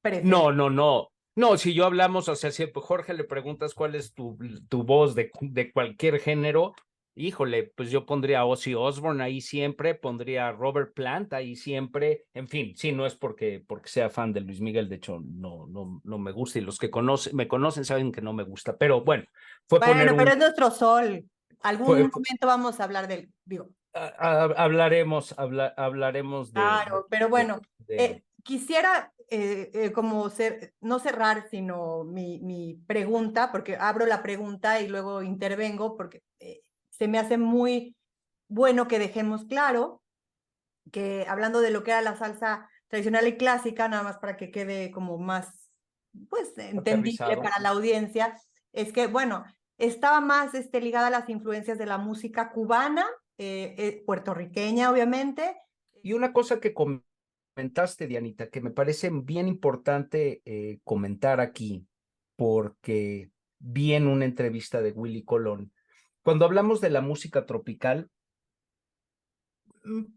B: preferida.
A: No. No, si yo hablamos, o sea, si a Jorge le preguntas cuál es tu voz de cualquier género, híjole, pues yo pondría a Ozzy Osbourne ahí siempre, pondría a Robert Plant ahí siempre, en fin, sí, no es porque sea fan de Luis Miguel, de hecho, no me gusta, y los que me conocen saben que no me gusta, pero bueno,
B: Bueno, pero es nuestro sol. Algún
A: fue-
B: momento vamos a hablar del, digo,
A: hablaremos
B: claro, pero bueno,
A: de
B: quisiera como no cerrar, sino mi pregunta, porque abro la pregunta y luego intervengo, porque se me hace muy bueno que dejemos claro que hablando de lo que era la salsa tradicional y clásica, nada más para que quede como más, pues, entendible
A: aterrizado.
B: para la audiencia, es que, bueno, estaba más ligada a las influencias de la música cubana, puertorriqueña, obviamente.
A: Y una cosa que comentaste, Dianita, que me parece bien importante comentar aquí, porque vi en una entrevista de Willy Colón, cuando hablamos de la música tropical,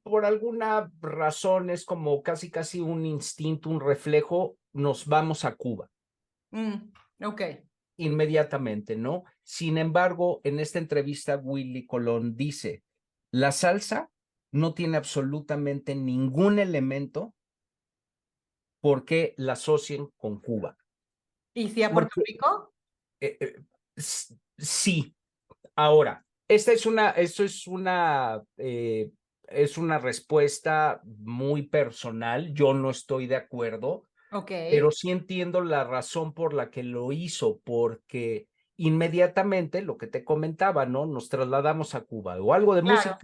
A: por alguna razón es como casi un instinto, un reflejo, nos vamos a Cuba
B: Ok.
A: inmediatamente, ¿no? Sin embargo, en esta entrevista Willy Colón dice, la salsa no tiene absolutamente ningún elemento por qué la asocien con Cuba.
B: ¿Y si a Puerto Rico?
A: Sí. Ahora, esto es una respuesta muy personal. Yo no estoy de acuerdo,
B: Ok.
A: pero sí entiendo la razón por la que lo hizo, porque inmediatamente, lo que te comentaba, ¿no? Nos trasladamos a Cuba o algo de
B: Claro.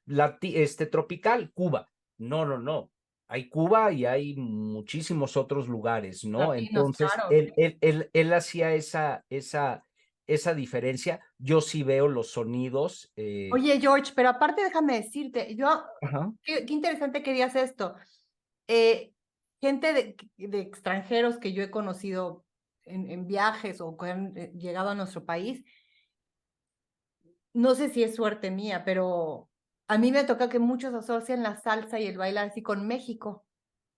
A: música tropical, Cuba. No, no, no. Hay Cuba y hay muchísimos otros lugares, ¿no?
B: Latinos,
A: Entonces,
B: claro.
A: él hacía esa diferencia. Yo sí veo los sonidos.
B: Oye, George, pero aparte déjame decirte,
A: Ajá.
B: qué interesante que digas esto. Gente de extranjeros que yo he conocido en viajes o que han llegado a nuestro país, no sé si es suerte mía, pero a mí me toca que muchos asocian la salsa y el bailar así con México.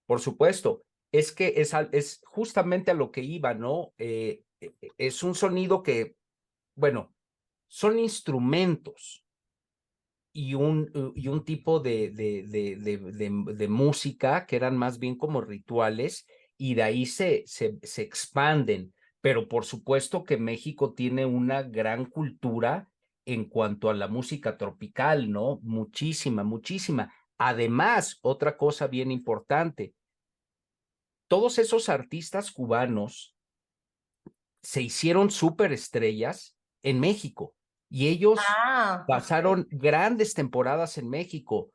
A: Por supuesto, es que es justamente a lo que iba, ¿no? Es un sonido que, bueno, son instrumentos y un tipo de música que eran más bien como rituales y de ahí se expanden. Pero por supuesto que México tiene una gran cultura en cuanto a la música tropical, ¿no? Muchísima, muchísima. Además, otra cosa bien importante, todos esos artistas cubanos se hicieron superestrellas en México y ellos
B: Ah, ok.
A: pasaron grandes temporadas en México,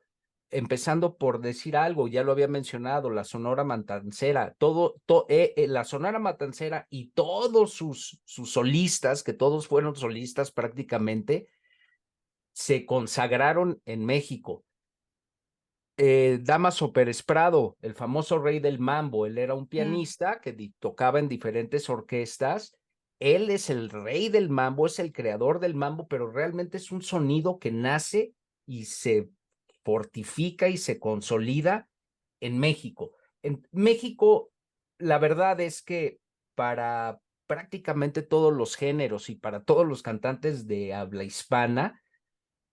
A: empezando por decir algo, ya lo había mencionado, la Sonora Matancera, la Sonora Matancera y todos sus solistas, que todos fueron solistas prácticamente, se consagraron en México. Damaso Pérez Prado, el famoso rey del mambo, él era un pianista que tocaba en diferentes orquestas. Él es el rey del mambo, es el creador del mambo, pero realmente es un sonido que nace y se fortifica y se consolida en México. En México, la verdad es que para prácticamente todos los géneros y para todos los cantantes de habla hispana,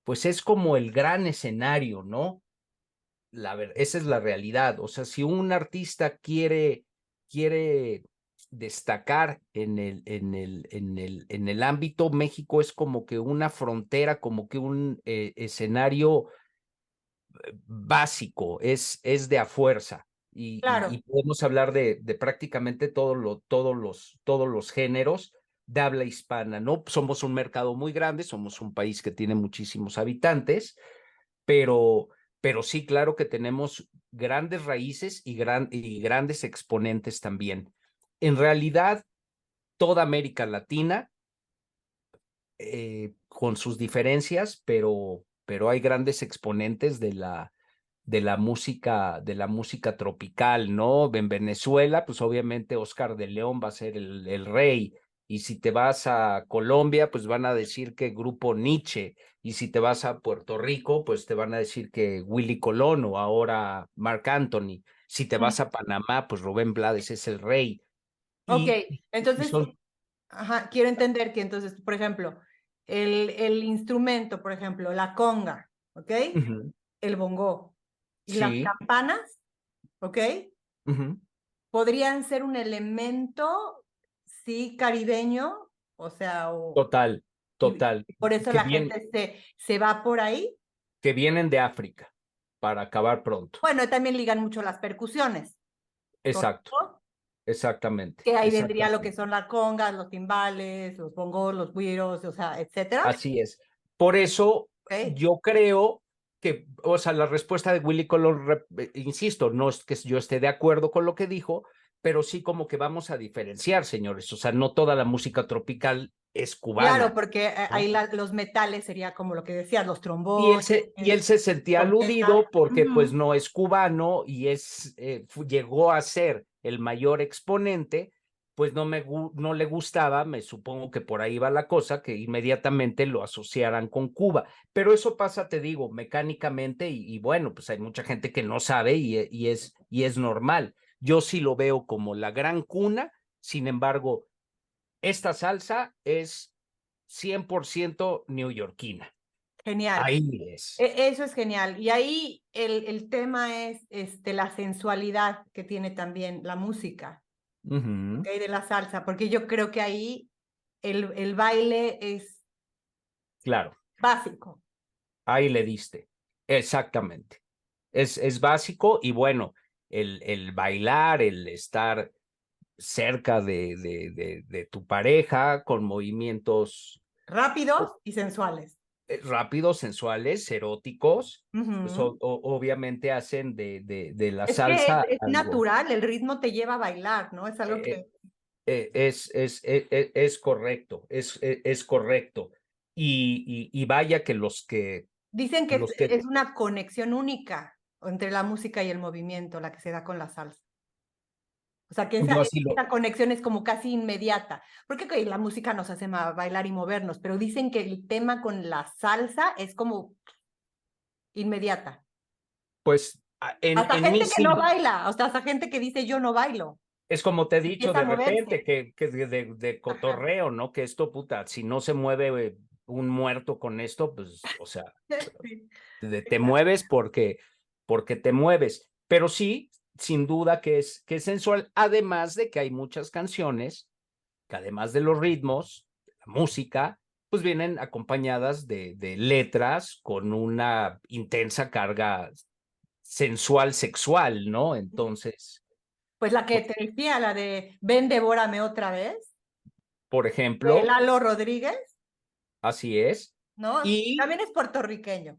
A: pues es como el gran escenario, ¿no? Esa es la realidad. O sea, si un artista quiere destacar en el ámbito, México es como que una frontera, como que un escenario básico, es de a fuerza.
B: Claro.
A: Y podemos hablar de prácticamente todos los géneros de habla hispana, ¿no? Somos un mercado muy grande, somos un país que tiene muchísimos habitantes, pero sí, claro que tenemos grandes raíces y grandes exponentes también. En realidad, toda América Latina, con sus diferencias, pero hay grandes exponentes de la música tropical, ¿no? En Venezuela, pues obviamente Oscar de León va a ser el rey. Y si te vas a Colombia, pues van a decir que Grupo Nietzsche. Y si te vas a Puerto Rico, pues te van a decir que Willy Colón o ahora Marc Anthony. Si te vas a Panamá, pues Rubén Blades es el rey.
B: Ok,
A: Y
B: entonces,
A: son...
B: ajá, quiero entender que entonces, por ejemplo, el instrumento, por ejemplo, la conga, ¿ok?
A: Ujú.
B: El bongo y las
A: Sí.
B: campanas, ¿ok?
A: Ujú.
B: Podrían ser un elemento, sí, caribeño, o sea,
A: Total, total.
B: y por eso
A: Que
B: la
A: bien,
B: gente se va por ahí.
A: que vienen de África para acabar pronto.
B: Bueno, también ligan mucho las percusiones,
A: Exacto,
B: ¿correcto?
A: exactamente,
B: Que ahí vendría lo que
A: exactamente.
B: son las congas, los timbales, los bongos, los güiros, o sea, etcétera.
A: Así es. Por eso
B: ¿Ok?
A: yo creo que, o sea, la respuesta de Willy Colón, insisto, no es que yo esté de acuerdo con lo que dijo, pero sí como que vamos a diferenciar, señores. O sea, no toda la música tropical es
B: Claro,
A: cubana,
B: porque
A: ¿no?
B: ahí los metales sería como lo que decías, los
A: Y
B: trombones,
A: él se sentía
B: trompetas.
A: aludido porque pues
B: Ujú.
A: no es cubano y llegó a ser el mayor exponente, pues no le gustaba, me supongo que por ahí va la cosa, que inmediatamente lo asociaran con Cuba. Pero eso pasa, te digo, mecánicamente y bueno, pues hay mucha gente que no sabe y es normal. Yo sí lo veo como la gran cuna, sin embargo, esta salsa es 100% neoyorquina.
B: Genial.
A: Ahí es.
B: Eso es genial. Y ahí el tema es la sensualidad que tiene también la música, ¿ok?
A: Ujú.
B: De la salsa, porque yo creo que ahí el baile es
A: Claro,
B: básico.
A: ahí le diste. Exactamente. Es básico y bueno, el bailar, el estar cerca de tu pareja, con movimientos
B: Rápidos y sensuales.
A: rápidos, sensuales, eróticos, pues
B: Ujú.
A: obviamente hacen de la
B: Es que
A: salsa
B: es
A: algo.
B: natural, el ritmo te lleva a bailar, ¿no? Es algo
A: eh,
B: que...
A: es correcto, es correcto. Y vaya que
B: Dicen que
A: los que,
B: es una conexión única entre la música y el movimiento, la que se da con la salsa. O sea, que
A: yo así
B: esa conexión es como casi inmediata. Porque ok, la música nos hace bailar y movernos, pero dicen que el tema con la salsa es como inmediata.
A: pues
B: Hasta
A: en mí
B: gente que no
A: sí,
B: baila, o sea, hasta gente que dice yo no bailo,
A: es como te he dicho
B: empieza a
A: de repente,
B: moverse.
A: que de
B: Ajá.
A: cotorreo, ¿no? Que esto, puta, si no se mueve un muerto con esto, pues, o sea,
B: Sí,
A: te mueves porque te mueves. Pero sí, sin duda que es sensual, además de que hay muchas canciones que además de los ritmos, la música, pues vienen acompañadas de letras con una intensa carga sensual, sexual, ¿no? Entonces,
B: pues la que
A: pues,
B: te decía, la de Ven, devórame otra vez,
A: por
B: de
A: ejemplo,
B: Lalo Rodríguez,
A: así es.
B: ¿no?
A: Y,
B: También es puertorriqueño,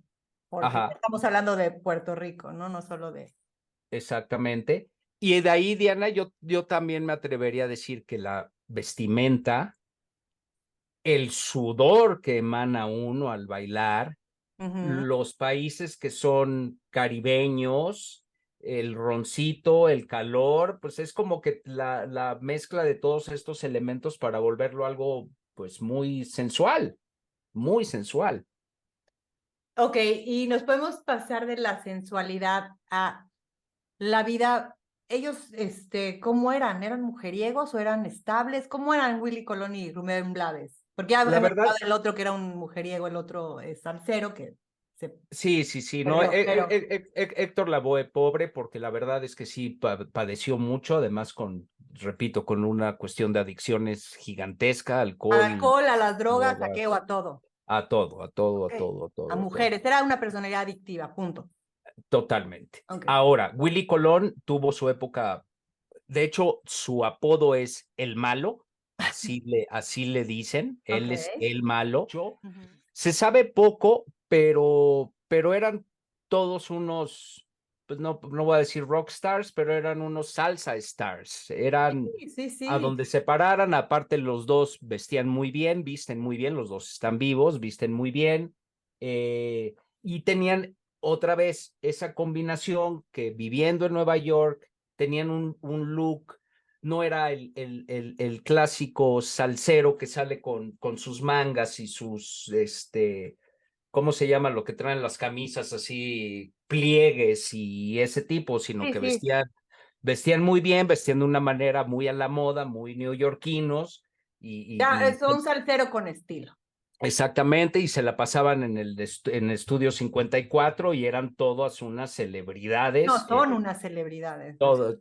B: porque
A: ajá,
B: estamos hablando de Puerto Rico, ¿no? No solo de...
A: exactamente. Y de ahí, Diana, yo también me atrevería a decir que la vestimenta, el sudor que emana uno al bailar,
B: Ujú.
A: los países que son caribeños, el roncito, el calor, pues es como que la mezcla de todos estos elementos para volverlo algo pues muy sensual, muy sensual.
B: Ok, y nos podemos pasar de la sensualidad a la vida. Ellos, ¿cómo eran? ¿Eran mujeriegos o eran estables? ¿Cómo eran Willy Colón y Rubén Blades? Porque ya
A: La
B: hemos
A: verdad,
B: hablado del otro que era un mujeriego, el otro es salsero que se
A: sí, no,
B: perdió, pero
A: Héctor Lavoe pobre, porque la verdad es que sí padeció mucho, además repito, con una cuestión de adicciones gigantesca,
B: al
A: alcohol,
B: alcohol, a las drogas, a qué o
A: drogas,
B: a todo.
A: a todo, a todo, a
B: Ok.
A: todo, a
B: A
A: todo, a todo.
B: mujeres, era una personalidad adictiva, punto.
A: Totalmente.
B: Ok.
A: Ahora, Willy Colón tuvo su época, de hecho, su apodo es el malo, así le dicen,
B: Ok.
A: él es el malo.
B: Ujú.
A: Se sabe poco, pero eran todos unos, pues no voy a decir rock stars, pero eran unos salsa stars, eran
B: Sí, sí,
A: a
B: sí.
A: donde se pararan, aparte los dos vestían muy bien, visten muy bien, los dos están vivos, visten muy bien, y tenían otra vez esa combinación que viviendo en Nueva York tenían un look, no era el clásico salsero que sale con sus mangas y sus, ¿cómo se llama? Lo que traen las camisas así, pliegues y ese tipo, sino
B: Sí,
A: que
B: sí.
A: vestían muy bien, vestían de una manera muy a la moda, muy neoyorquinos
B: Ya
A: y
B: es un salsero con estilo.
A: exactamente, y se la pasaban en Estudio 54 y eran todas unas celebridades,
B: No, son unas celebridades.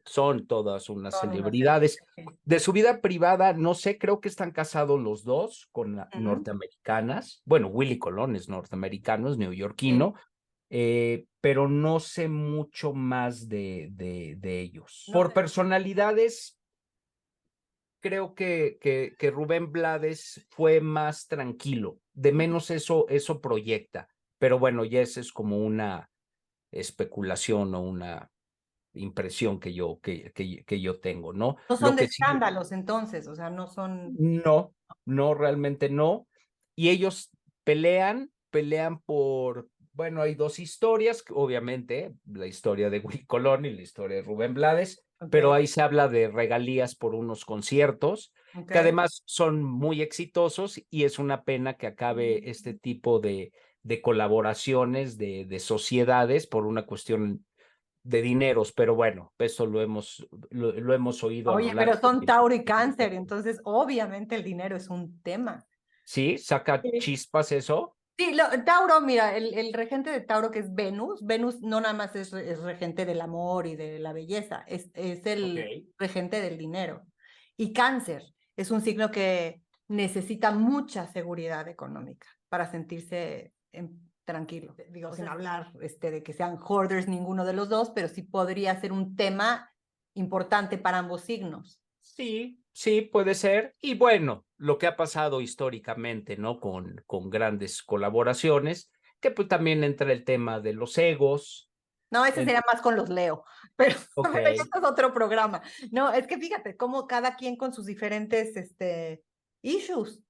A: son todas unas
B: Son unas
A: celebridades.
B: celebridades.
A: De su vida privada, no sé, creo que están casados los dos con
B: Ujú.
A: norteamericanas. Bueno, Willy Colón es norteamericano, es
B: Sí.
A: neoyorquino, pero no sé mucho más de ellos.
B: No
A: Por
B: sé.
A: personalidades, creo que Rubén Blades fue más tranquilo, de menos eso proyecta, pero bueno, ya esa es como una especulación o una impresión que yo tengo, ¿no?
B: No son
A: Lo
B: de
A: que sí,
B: escándalos entonces, o sea, no son...
A: no, realmente no. Y ellos pelean bueno, hay dos historias, obviamente, la historia de Willy Colón y la historia de Rubén Blades,
B: Ok,
A: pero ahí se habla de regalías por unos conciertos,
B: ok.
A: que además son muy exitosos y es una pena que acabe este tipo de colaboraciones de sociedades por una cuestión de dineros, pero bueno, eso lo hemos oído a lo
B: Oye, pero
A: largo
B: son
A: de...
B: Tauro y Cáncer, entonces obviamente el dinero es un tema.
A: ¿Sí? ¿Saca
B: Sí.
A: chispas eso?
B: Sí, Tauro, mira, el regente de Tauro que es Venus, Venus no nada más es regente del amor y de la belleza, es
A: Ok.
B: el regente del dinero. Y Cáncer es un signo que necesita mucha seguridad económica para sentirse tranquilo. Digo, sin hablar de que sean hoarders ninguno de los dos, pero sí podría ser un tema importante para ambos signos.
A: Sí, sí, puede ser. Y bueno, lo que ha pasado históricamente, ¿no? Con grandes colaboraciones, que pues también entra el tema de los egos.
B: No, ese
A: en-
B: sería más con los Leo, pero,
A: ok,
B: pero ya esto es otro programa. No, es que fíjate cómo cada quien con sus diferentes issues.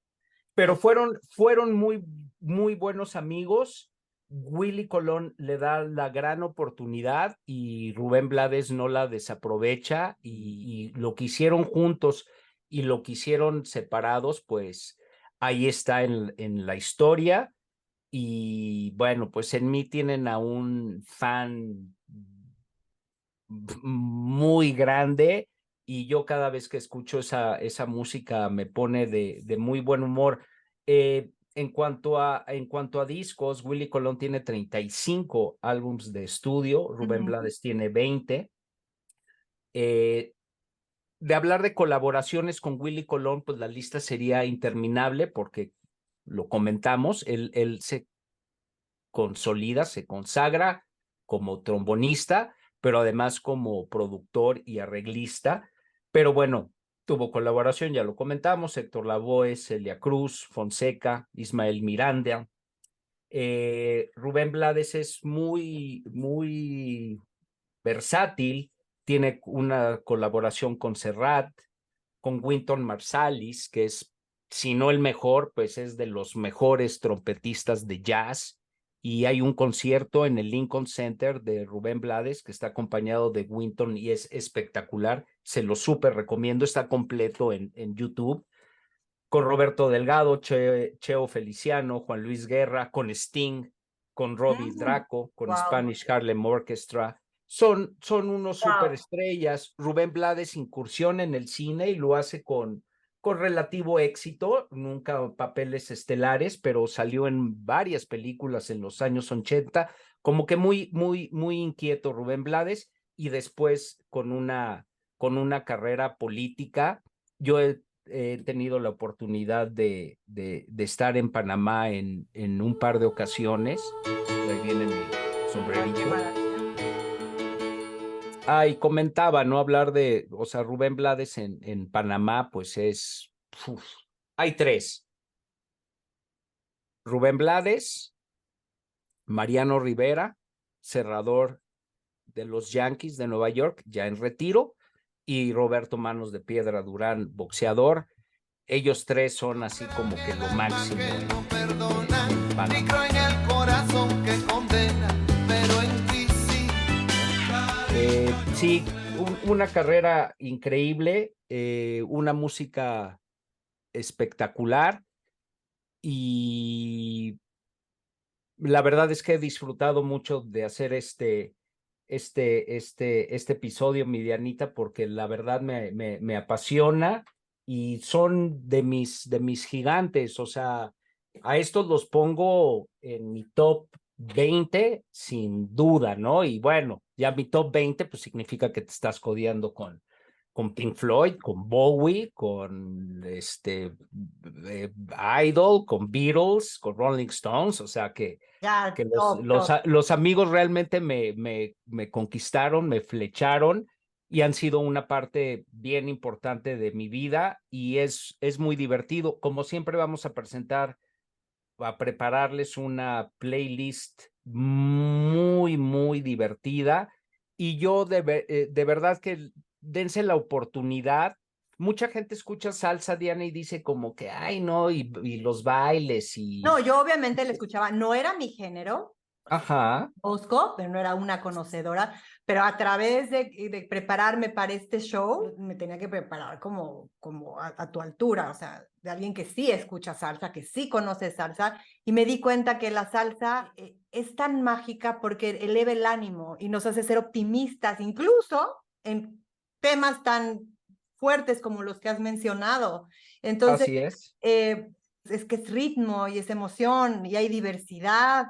A: pero fueron muy, muy buenos amigos. Willy Colón le da la gran oportunidad y Rubén Blades no la desaprovecha y lo que hicieron juntos y lo que hicieron separados, pues ahí está en la historia. Y bueno, pues en mí tienen a un fan muy grande y yo cada vez que escucho esa música me pone de muy buen humor. En cuanto a discos, Willy Colón tiene 35 álbums de estudio, Rubén
B: Ujú.
A: Blades tiene 20. Eh, de hablar de colaboraciones con Willy Colón, pues la lista sería interminable porque lo comentamos, él se consolida, se consagra como trombonista, pero además como productor y arreglista. Pero bueno, tuvo colaboración, ya lo comentamos, Héctor Lavoe, Celia Cruz, Fonseca, Ismael Miranda. Rubén Blades es muy, muy versátil, tiene una colaboración con Serrat, con Wynton Marsalis, que es, si no el mejor, pues es de los mejores trompetistas de jazz. Y hay un concierto en el Lincoln Center de Rubén Blades que está acompañado de Wynton y es espectacular. Se lo súper recomiendo, está completo en YouTube. Con Roberto Delgado, Cheo Feliciano, Juan Luis Guerra, con Sting, con Robbie Draco, con
B: Wow,
A: Spanish Harlem Orchestra. Son unos
B: wow.
A: superestrellas. Rubén Blades incursión en el cine y lo hace con relativo éxito, nunca papeles estelares, pero salió en varias películas en los años 80, como que muy, muy, muy inquieto Rubén Blades y después con una carrera política. Yo he tenido la oportunidad de estar en Panamá en un par de ocasiones. Ahí viene mi
B: Ay, qué
A: sombrerito.
B: maravilla.
A: Y comentaba, ¿no? Hablar de, o sea, Rubén Blades en Panamá, pues uf, hay tres. Rubén Blades, Mariano Rivera, cerrador de los Yankees de Nueva York, ya en retiro, y Roberto Manos de Piedra Durán, boxeador. Ellos tres son así como que lo máximo
C: Que no
A: en
C: perdona, ni
A: Panamá.
C: creo en el corazón que condena, pero en ti sí.
A: Sí, una carrera increíble, una música espectacular y la verdad es que he disfrutado mucho de hacer este episodio, mi Dianita, porque la verdad me apasiona y son de mis gigantes, o sea, a estos los pongo en mi top 20 sin duda, ¿no? Y bueno, ya mi top 20 pues significa que te estás codeando con Pink Floyd, con Bowie, con Idol, con Beatles, con Rolling Stones, o sea que
B: Ya,
A: los,
B: top,
A: los,
B: top.
A: los amigos realmente me conquistaron, me flecharon y han sido una parte bien importante de mi vida y es muy divertido. Como siempre vamos a prepararles una playlist muy, muy divertida y yo de verdad que dense la oportunidad. Mucha gente escucha salsa, Diana, y dice como que, ay, no, y los bailes y...
B: No, yo obviamente le escuchaba, no era mi género,
A: Ajá,
B: conozco, pero no era una conocedora, pero a través de prepararme para este show, me tenía que preparar como a tu altura, o sea, de alguien que sí escucha salsa, que sí conoce salsa, y me di cuenta que la salsa es tan mágica porque eleva el ánimo y nos hace ser optimistas, incluso en temas tan fuertes como los que has mencionado. Entonces,
A: así es.
B: es que es ritmo y es emoción y hay diversidad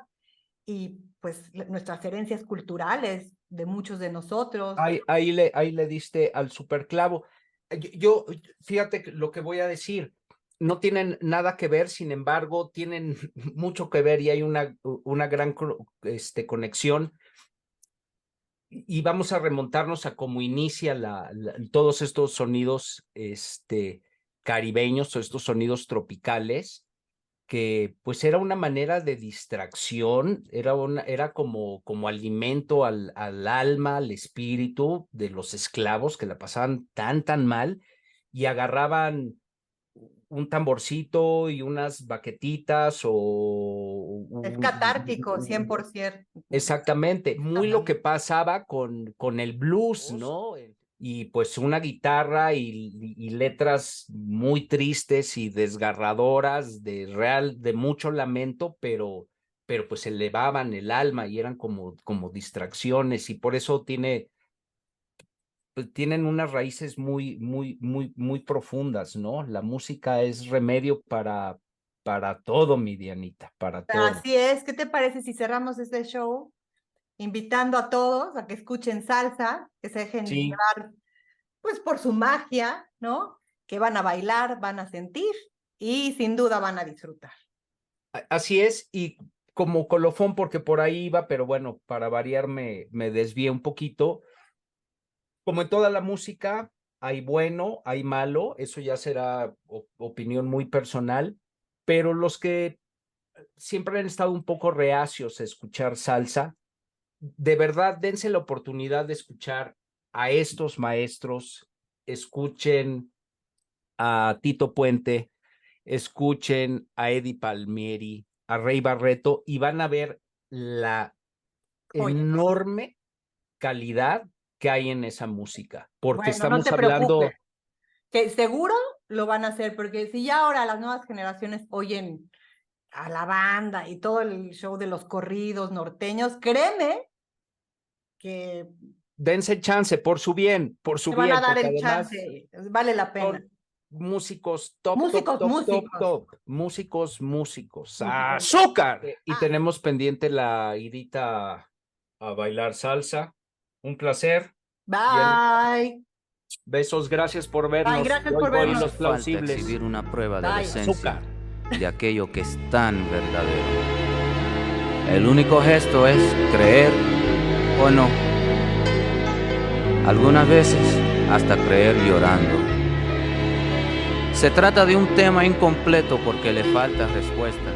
B: y pues nuestras herencias culturales de muchos de nosotros.
A: Ahí le diste al superclavo. Fíjate lo que voy a decir, no tienen nada que ver, sin embargo, tienen mucho que ver y hay una gran conexión. y vamos a remontarnos a cómo inicia todos estos sonidos caribeños, o estos sonidos tropicales, que pues era una manera de distracción, era como alimento al alma, al espíritu de los esclavos que la pasaban tan mal, y agarraban un tamborcito y unas baquetitas
B: Es catártico, 100%.
A: Exactamente, muy lo que pasaba con el blues, ¿no? Y pues una guitarra y letras muy tristes y desgarradoras, de mucho lamento, pero pues elevaban el alma y eran como distracciones, y por eso tienen unas raíces muy profundas, ¿no? La música es remedio para todo, mi Dianita, para todo.
B: Así es. ¿Qué te parece si cerramos este show invitando a todos a que escuchen salsa, que se dejen
A: Sí.
B: llevar pues por su magia, ¿no? Que van a bailar, van a sentir y sin duda van a disfrutar.
A: Así es, y como colofón, porque por ahí iba, pero bueno, para variar me desvié un poquito. Como en toda la música, hay bueno, hay malo, eso ya será opinión muy personal, pero los que siempre han estado un poco reacios a escuchar salsa, de verdad dense la oportunidad de escuchar a estos maestros, escuchen a Tito Puente, escuchen a Eddie Palmieri, a Rey Barreto, y van a ver la enorme calidad que hay en esa música, porque
B: Bueno,
A: estamos
B: no te
A: hablando...
B: preocupes, que seguro lo van a hacer, porque si ya ahora las nuevas generaciones oyen a la banda y todo el show de los corridos norteños, créeme que
A: Dense chance, por su bien,
B: te van a dar
A: porque
B: el
A: además
B: chance, vale la pena.
A: son músicos top,
B: Músicos.
A: músicos. ¡Azúcar! Y tenemos pendiente la idita a bailar salsa. Un placer.
B: Bye.
A: Besos, gracias por vernos.
B: Ay, gracias por
A: Oigo ahí
B: vernos.
A: los
D: Falta
A: plausibles.
D: exhibir una prueba de la
B: Bye.
D: esencia
A: Azúcar.
D: de aquello que es tan verdadero. El único gesto es creer o no. Algunas veces hasta creer llorando. Se trata de un tema incompleto porque le falta respuesta.